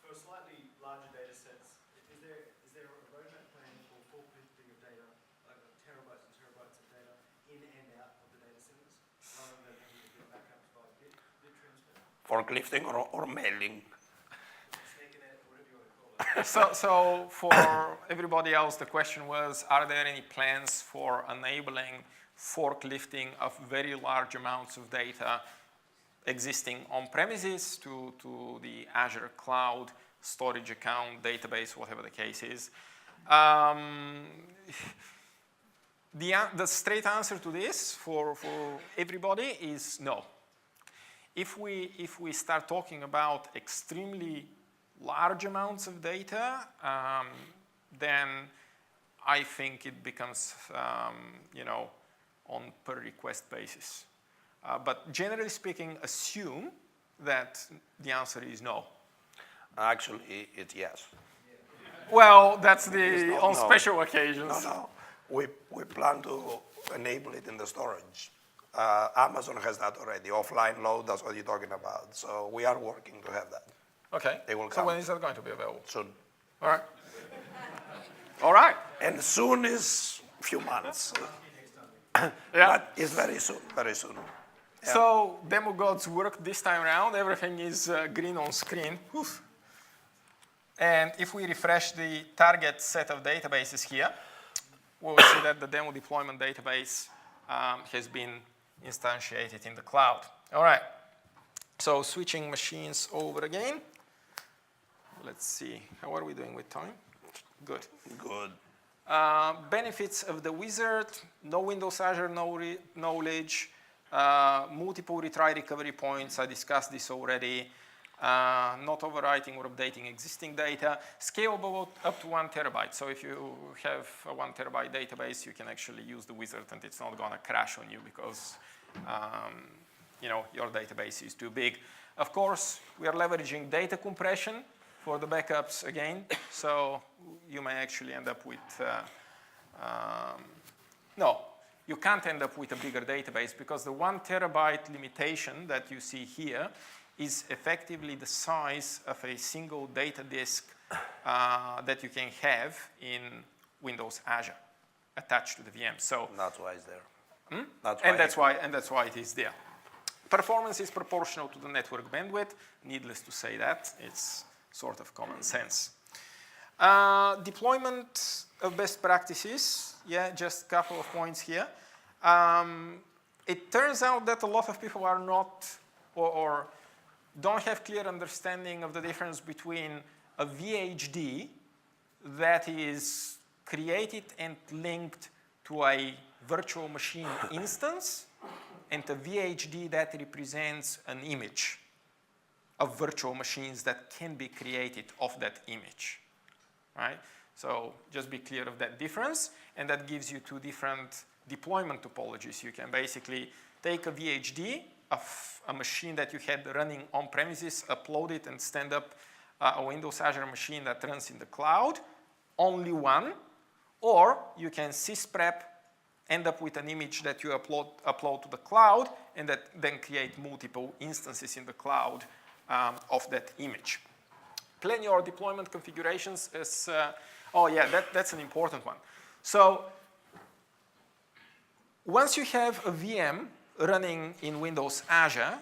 [SPEAKER 6] For slightly larger data sets, is there a roadmap plan for forklifting of data, like terabytes and terabytes of data, in and out of the data centers, rather than having to do backups by bit transfer?
[SPEAKER 1] Forklifting or mailing?
[SPEAKER 6] Snaking it, whatever you want to call it.
[SPEAKER 2] So for everybody else, the question was, are there any plans for enabling forklifting of very large amounts of data existing on premises to the Azure cloud, storage account, database, whatever the case is? The straight answer to this for everybody is no. If we start talking about extremely large amounts of data, then I think it becomes, on per request basis. But generally speaking, assume that the answer is no.
[SPEAKER 1] Actually, it's yes.
[SPEAKER 2] Well, that's the on
[SPEAKER 1] no.
[SPEAKER 2] special occasions.
[SPEAKER 1] No. We plan to enable it in the storage. Amazon has that already. Offline load, that's what you're talking about. So we are working to have that
[SPEAKER 2] Okay.
[SPEAKER 1] They will
[SPEAKER 2] So
[SPEAKER 1] come.
[SPEAKER 2] when is that going to be available?
[SPEAKER 1] soon.
[SPEAKER 2] All right. All right.
[SPEAKER 1] And soon is few months.
[SPEAKER 2] Yeah.
[SPEAKER 1] But it's very soon, very soon. Yeah.
[SPEAKER 2] So demo gods work this time around. Everything is green on screen. Oof. And if we refresh the target set of databases here, we'll see that the demo deployment database has been instantiated in the cloud. All right. So switching machines over again. Let's see. How are we doing with time? Good.
[SPEAKER 1] Good.
[SPEAKER 2] Benefits of the wizard: no Windows Azure knowledge, multiple retry recovery points. I discussed this already. Not overwriting or updating existing data. Scalable up to 1 terabyte. So if you have a 1 terabyte database, you can actually use the wizard and it's not going to crash on you because your database is too big. Of course, we are leveraging data compression for the backups again, so you may actually end up with, no, you can't end up with a bigger database because the 1 terabyte limitation that you see here is effectively the size of a single data disk that you can have in Windows Azure attached to the VM. So
[SPEAKER 1] That's why it's there.
[SPEAKER 2] that's why it is there. Performance is proportional to the network bandwidth. Needless to say that. It's sort of common sense. Deployment of best practices. Yeah, just a couple of points here. It turns out that a lot of people are not or don't have clear understanding of the difference between a VHD that is created and linked to a virtual machine instance and a VHD that represents an image of virtual machines that can be created of that image, right? So just be clear of that difference, and that gives you 2 different deployment topologies. You can basically take a VHD of a machine that you had running on premises, upload it, and stand up a Windows Azure machine that runs in the cloud, only one, or you can sysprep, end up with an image that you upload to the cloud, and that then create multiple instances in the cloud of that image. Plan your deployment configurations as, oh yeah, that's an important one. So once you have a VM running in Windows Azure,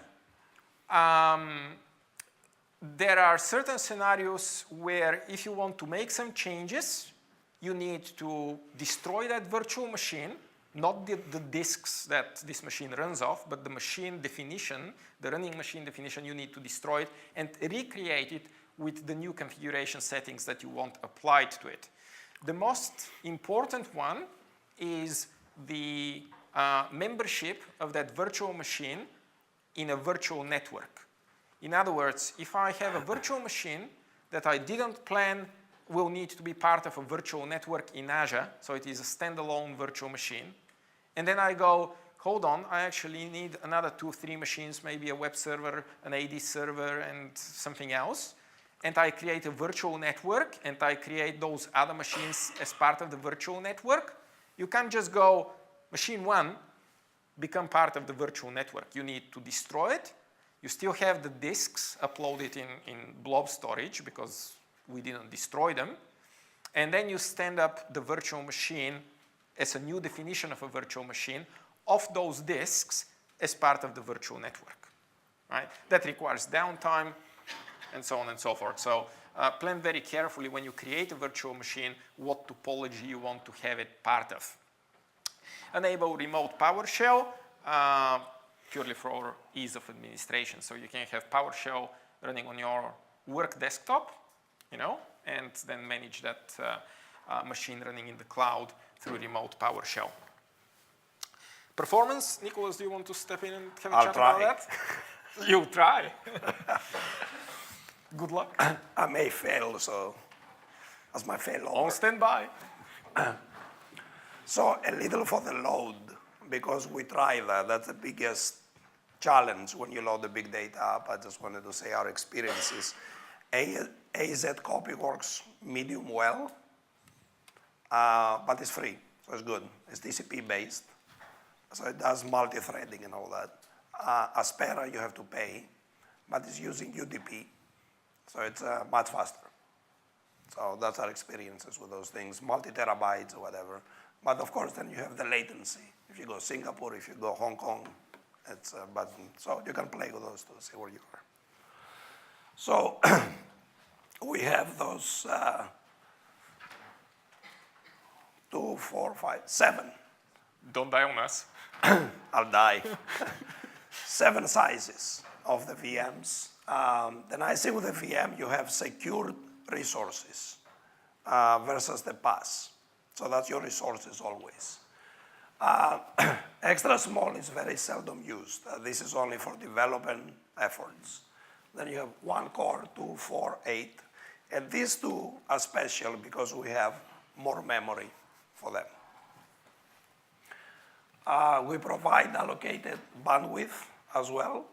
[SPEAKER 2] there are certain scenarios where if you want to make some changes, you need to destroy that virtual machine, not the disks that this machine runs off, but the machine definition, the running machine definition, you need to destroy it and recreate it with the new configuration settings that you want applied to it. The most important one is the membership of that virtual machine in a virtual network. In other words, if I have a virtual machine that I didn't plan will need to be part of a virtual network in Azure, so it is a standalone virtual machine, and then I go, hold on, I actually need another 2 or 3 machines, maybe a web server, an AD server, and something else, and I create a virtual network, and I create those other machines as part of the virtual network, you can't just go, machine 1, become part of the virtual network. You need to destroy it. You still have the disks uploaded in blob storage because we didn't destroy them. And then you stand up the virtual machine as a new definition of a virtual machine of those disks as part of the virtual network, right? That requires downtime and so on and so forth. So plan very carefully when you create a virtual machine what topology you want to have it part of. Enable remote PowerShell purely for ease of administration. So you can have PowerShell running on your work desktop, and then manage that machine running in the cloud through remote PowerShell. Performance, Nicholas, do you want to step in and have a chat about that? You try. Good luck.
[SPEAKER 1] I may fail, so that's my fail over.
[SPEAKER 2] On standby.
[SPEAKER 1] So a little for the load, because we try that. That's the biggest challenge when you load the big data up. I just wanted to say our experiences. AZ copy works medium well, but it's free, so it's good. It's TCP based, so it does multi-threading and all that. Aspera you have to pay, but it's using UDP, so it's much faster. So that's our experiences with those things, multi-terabytes or whatever. But of course, then you have the latency. If you go Singapore, if you go Hong Kong, it's a button. So you can play with those to see where you are. So we have those 2, 4, 5, 7.
[SPEAKER 2] Don't die on us.
[SPEAKER 1] I'll die. 7 sizes of the VMs. The nice thing with the VM, you have secured resources versus the pass. So that's your resources always. Extra small is very seldom used. This is only for development efforts. Then you have 1 core, 2, 4, 8. And these 2 are special because we have more memory for them. We provide allocated bandwidth as well.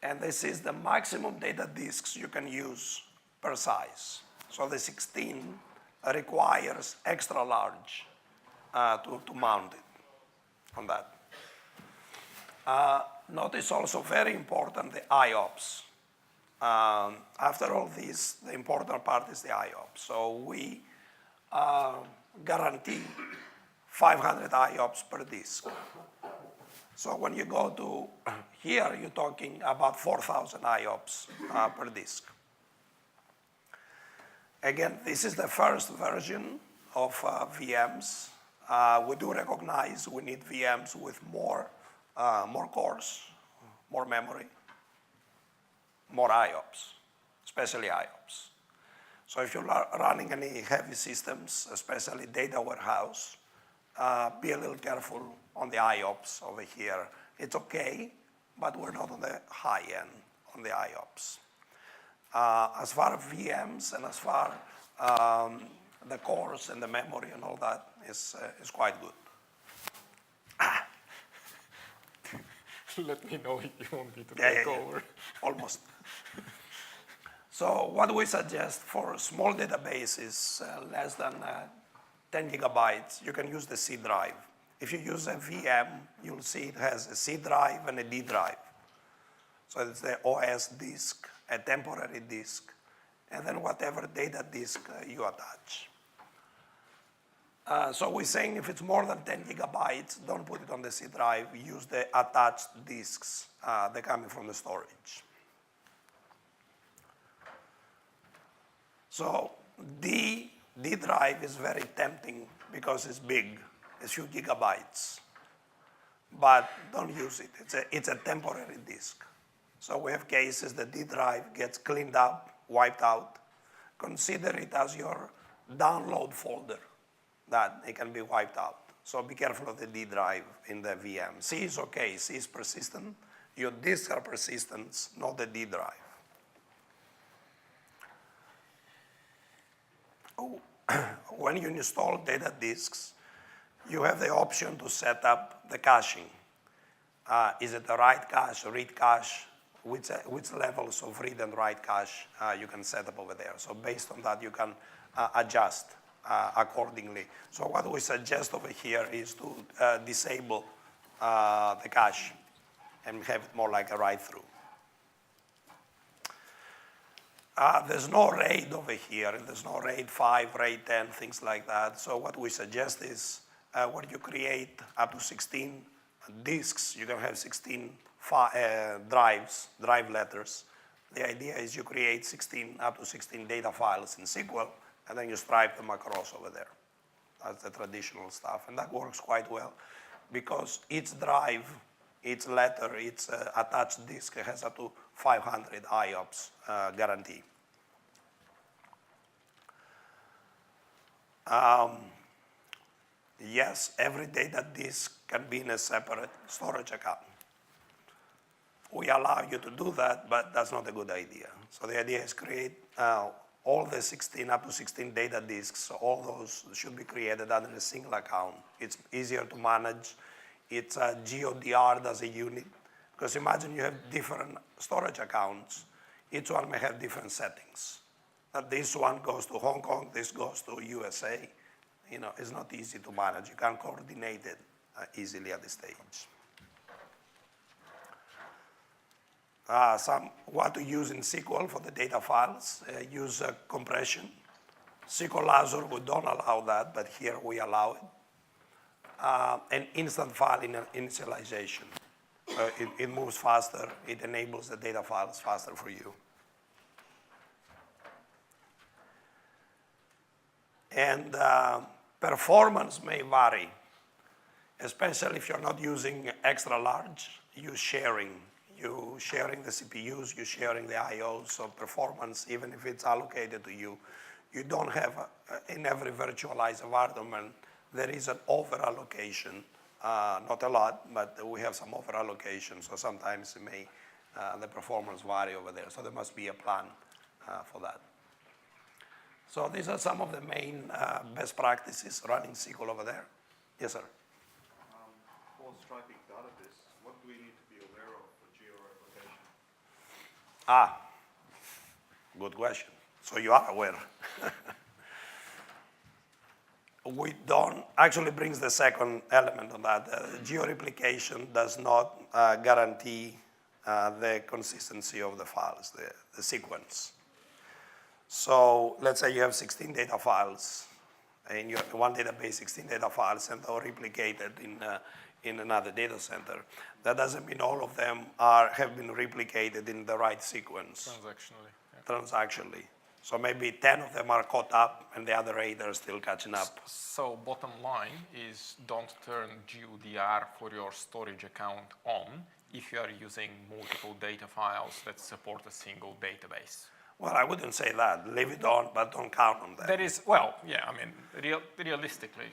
[SPEAKER 1] And this is the maximum data disks you can use per size. So the 16 requires extra large to mount it on that. Notice also very important the IOPS. After all this, the important part is the IOPS. So we guarantee 500 IOPS per disk. So when you go to here, you're talking about 4,000 IOPS per disk. Again, this is the first version of VMs. We do recognize we need VMs with more cores, more memory, more IOPS, especially IOPS. So if you're running any heavy systems, especially data warehouse, be a little careful on the IOPS over here. It's okay, but we're not on the high end on the IOPS. As far as VMs and as far the cores and the memory and all that is quite good.
[SPEAKER 2] Let me know if you want me to
[SPEAKER 1] Yeah,
[SPEAKER 2] take
[SPEAKER 1] yeah.
[SPEAKER 2] over.
[SPEAKER 1] Almost. So what we suggest for small databases, less than 10 gigabytes, you can use the C drive. If you use a VM, you'll see it has a C drive and a D drive. So it's the OS disk, a temporary disk, and then whatever data disk you attach. So we're saying if it's more than 10 gigabytes, don't put it on the C drive, use the attached disks. They're coming from the storage. So D drive is very tempting because it's big, it's few gigabytes. But don't use it, it's a temporary disk. So we have cases the D drive gets cleaned up, wiped out. Consider it as your download folder, that it can be wiped out. So be careful of the D drive in the VM. C is okay, C is persistent. Your disks are persistent, not the D drive. When you install data disks, you have the option to set up the caching. Is it the write cache, read cache? Which levels of read and write cache you can set up over there. So based on that, you can adjust accordingly. So what we suggest over here is to disable the cache and have it more like a write-through. There's no RAID over here. There's no RAID 5, RAID 10, things like that. So what we suggest is when you create up to 16 disks, you can have 16 drive letters. The idea is you create up to 16 data files in SQL, and then you stripe them across over there. That's the traditional stuff, and that works quite well because each drive, each letter, each attached disk has up to 500 IOPS guarantee. Yes, every data disk can be in a separate storage account. We allow you to do that, but that's not a good idea. So the idea is create all the 16, up to 16 data disks. All those should be created under a single account. It's easier to manage. It's GODR'd as a unit. Because imagine you have different storage accounts. Each one may have different settings. This one goes to Hong Kong, this goes to USA. You know, it's not easy to manage. You can't coordinate it easily at this stage. What to use in SQL for the data files, use compression. SQL Azure, we don't allow that, but here we allow it. And instant file initialization. It moves faster, it enables the data files faster for you. And performance may vary, especially if you're not using extra large, you're sharing the CPUs, you're sharing the IOs, so performance, even if it's allocated to you, you don't have, in every virtualized environment, there is an over-allocation. Not a lot, but we have some over-allocation, so sometimes it may, the performance vary over there, so there must be a plan for that. So these are some of the main best practices running SQL over there. Yes, sir?
[SPEAKER 3] For striping database, what do we need to
[SPEAKER 1] Good question. So you are aware. We don't, actually brings the second element on that. Georeplication does not guarantee the consistency of the files, the sequence. So let's say you have 16 data files, and you have one database, 16 data files, and they're replicated in another data center. That doesn't mean all of them have been replicated in the right sequence. Transactionally. So maybe 10 of them are caught up, and the other 8 are still catching up.
[SPEAKER 2] So bottom line is don't turn GUDR for your storage account on if you are using multiple data files that support a single database.
[SPEAKER 1] Well, I wouldn't say that. Leave it on, but don't count on that.
[SPEAKER 2] There is, well, yeah, I mean, realistically,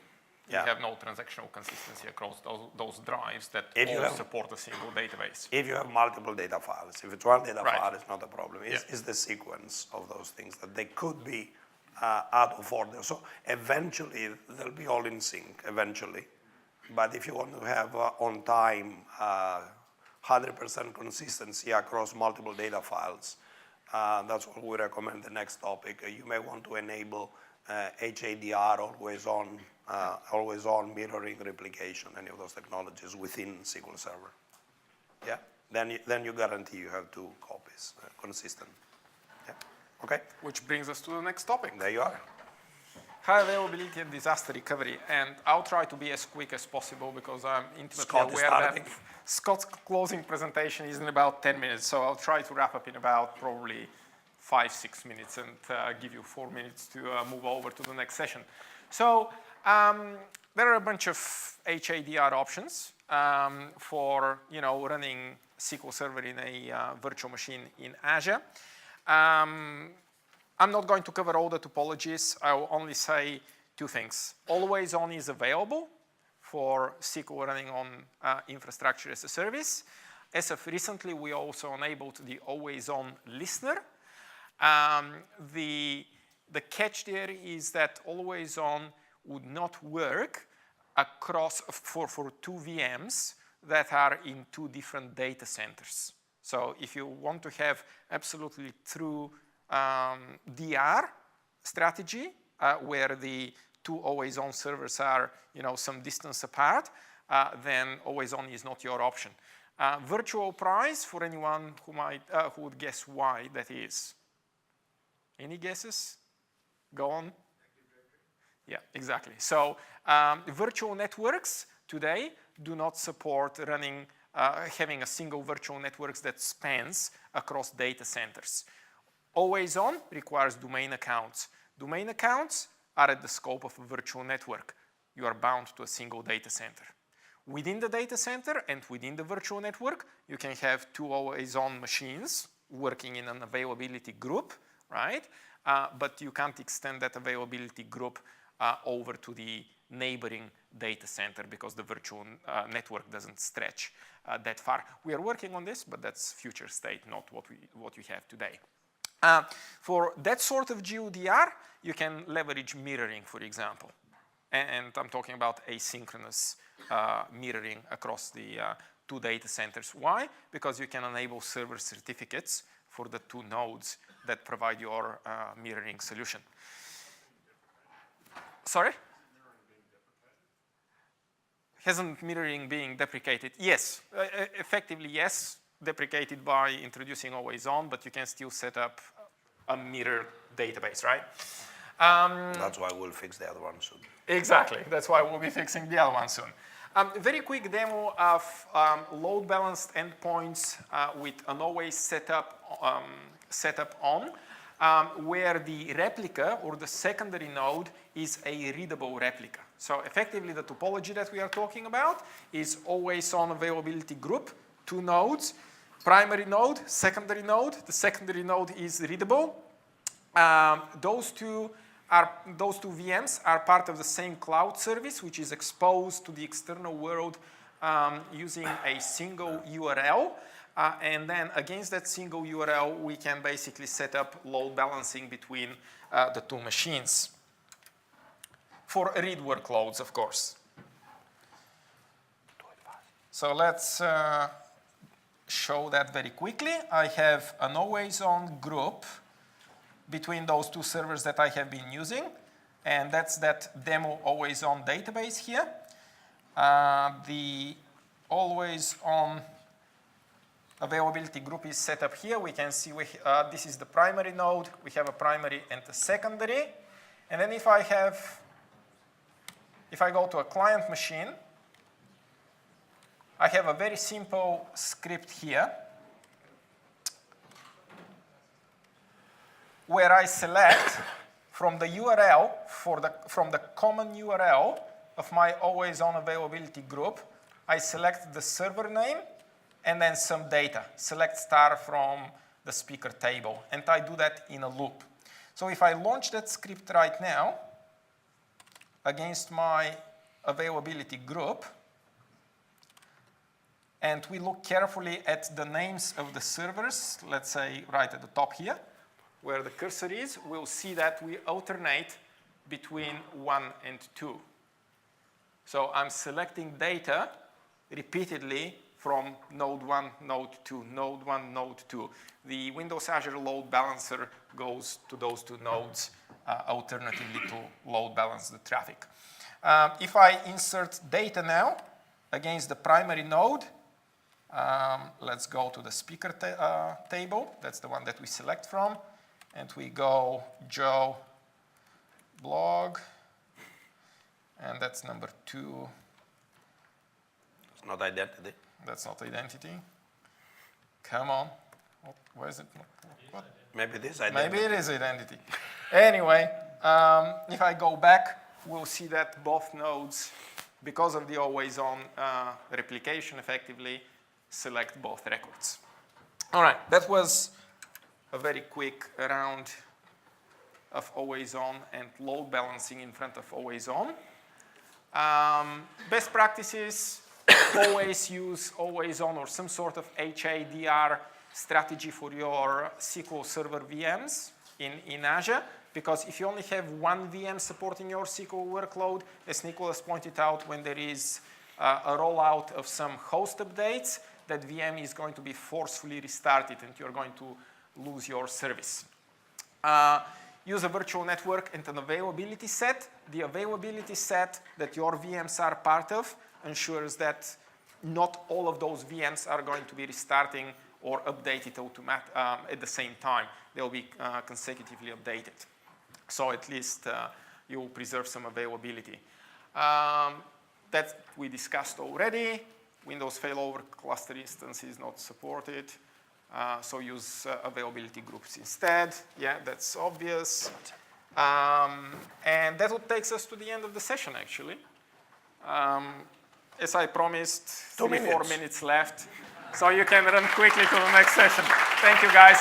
[SPEAKER 1] Yeah.
[SPEAKER 2] you have no transactional consistency across those drives that
[SPEAKER 1] If you
[SPEAKER 2] all
[SPEAKER 1] have-
[SPEAKER 2] support a single database.
[SPEAKER 1] If you have multiple data files, if it's one data
[SPEAKER 2] Right.
[SPEAKER 1] file, it's not a problem. It's,
[SPEAKER 2] Yeah.
[SPEAKER 1] it's the sequence of those things that they could be out of order. So eventually, they'll be all in sync, eventually. But if you want to have on time, 100% consistency across multiple data files, that's what we recommend the next topic. You may want to enable HADR, always on mirroring replication, any of those technologies within SQL Server. Yeah, then you guarantee you have 2 copies, consistent. Yeah, okay,
[SPEAKER 2] Which brings us to the next topic.
[SPEAKER 1] there you are.
[SPEAKER 2] High availability and disaster recovery. And I'll try to be as quick as possible because I'm intimately
[SPEAKER 1] Scott is
[SPEAKER 2] aware that
[SPEAKER 1] starting.
[SPEAKER 2] Scott's closing presentation is in about 10 minutes. So I'll try to wrap up in about probably 5-6 minutes and give you 4 minutes to move over to the next session. So there are a bunch of HADR options for running SQL Server in a virtual machine in Azure. I'm not going to cover all the topologies. I will only say 2 things. Always on is available for SQL running on infrastructure as a service. As of recently, we also enabled the always on listener. The catch there is that always on would not work across for 2 VMs that are in 2 different data centers. So if you want to have absolutely true DR strategy where the 2 always on servers are some distance apart, then always on is not your option. Virtual price for anyone who would guess why that is. Any guesses? Go on. Yeah, exactly. So virtual networks today do not support running, having a single virtual networks that spans across data centers. Always on requires domain accounts. Domain accounts are at the scope of a virtual network. You are bound to a single data center. Within the data center and within the virtual network, you can have 2 always on machines working in an availability group, right? But you can't extend that availability group over to the neighboring data center because the virtual network doesn't stretch that far. We are working on this, but that's future state, not what we have today. For that sort of GUDR, you can leverage mirroring, for example. And I'm talking about asynchronous mirroring across the 2 data centers. Why? Because you can enable server certificates for the 2 nodes that provide your mirroring solution. Sorry? Hasn't mirroring being deprecated? Yes, effectively yes, deprecated by introducing always on, but you can still set up a mirror database, right?
[SPEAKER 1] That's why we'll fix the other one soon.
[SPEAKER 2] Exactly, that's why we'll be fixing the other one soon. Very quick demo of load balanced endpoints with an always setup on, where the replica or the secondary node is a readable replica. So effectively the topology that we are talking about is always on availability group, 2 nodes, primary node, secondary node. The secondary node is readable. Those two VMs are part of the same cloud service, which is exposed to the external world using a single URL. And then against that single URL, we can basically set up load balancing between the 2 machines. For read workloads, of course. So let's show that very quickly. I have an always-on group between those two servers that I have been using, and that's that demo always-on database here. The always-on availability group is set up here. We can see this is the primary node. We have a primary and a secondary. And then if I go to a client machine, I have a very simple script here where I select from the URL, from the common URL of my always-on availability group, I select the server name and then some data, select star from the speaker table, and I do that in a loop. So if I launch that script right now against my availability group, and we look carefully at the names of the servers, let's say right at the top here, where the cursor is, we'll see that we alternate between 1 and 2. So I'm selecting data repeatedly from node 1, node 2, node 1, node 2. The Windows Azure load balancer goes to those two nodes alternatively to load balance the traffic. If I insert data now against the primary node, let's go to the speaker table. That's the one that we select from. And we go Joe blog, and that's number 2.
[SPEAKER 1] It's not identity.
[SPEAKER 2] That's not identity. Come on. Where is it? What?
[SPEAKER 1] Maybe it is identity.
[SPEAKER 2] Maybe it is identity. Anyway, if I go back, we'll see that both nodes, because of the always-on replication, effectively select both records. All right, that was a very quick round of always-on and load balancing in front of always-on. Best practices, always use always-on or some sort of HADR strategy for your SQL Server VMs in Azure, because if you only have one VM supporting your SQL workload, as Nicholas pointed out, when there is a rollout of some host updates, that VM is going to be forcefully restarted and you're going to lose your service. Use a virtual network and an availability set. The availability set that your VMs are part of ensures that not all of those VMs are going to be restarting or updated at the same time. They'll be consecutively updated. So at least you will preserve some availability. That we discussed already. Windows failover cluster instance is not supported. So use availability groups instead. Yeah, that's obvious. And that would take us to the end of the session, actually. As I promised, 3-4 minutes left. So you can run quickly to the next session. Thank you, guys.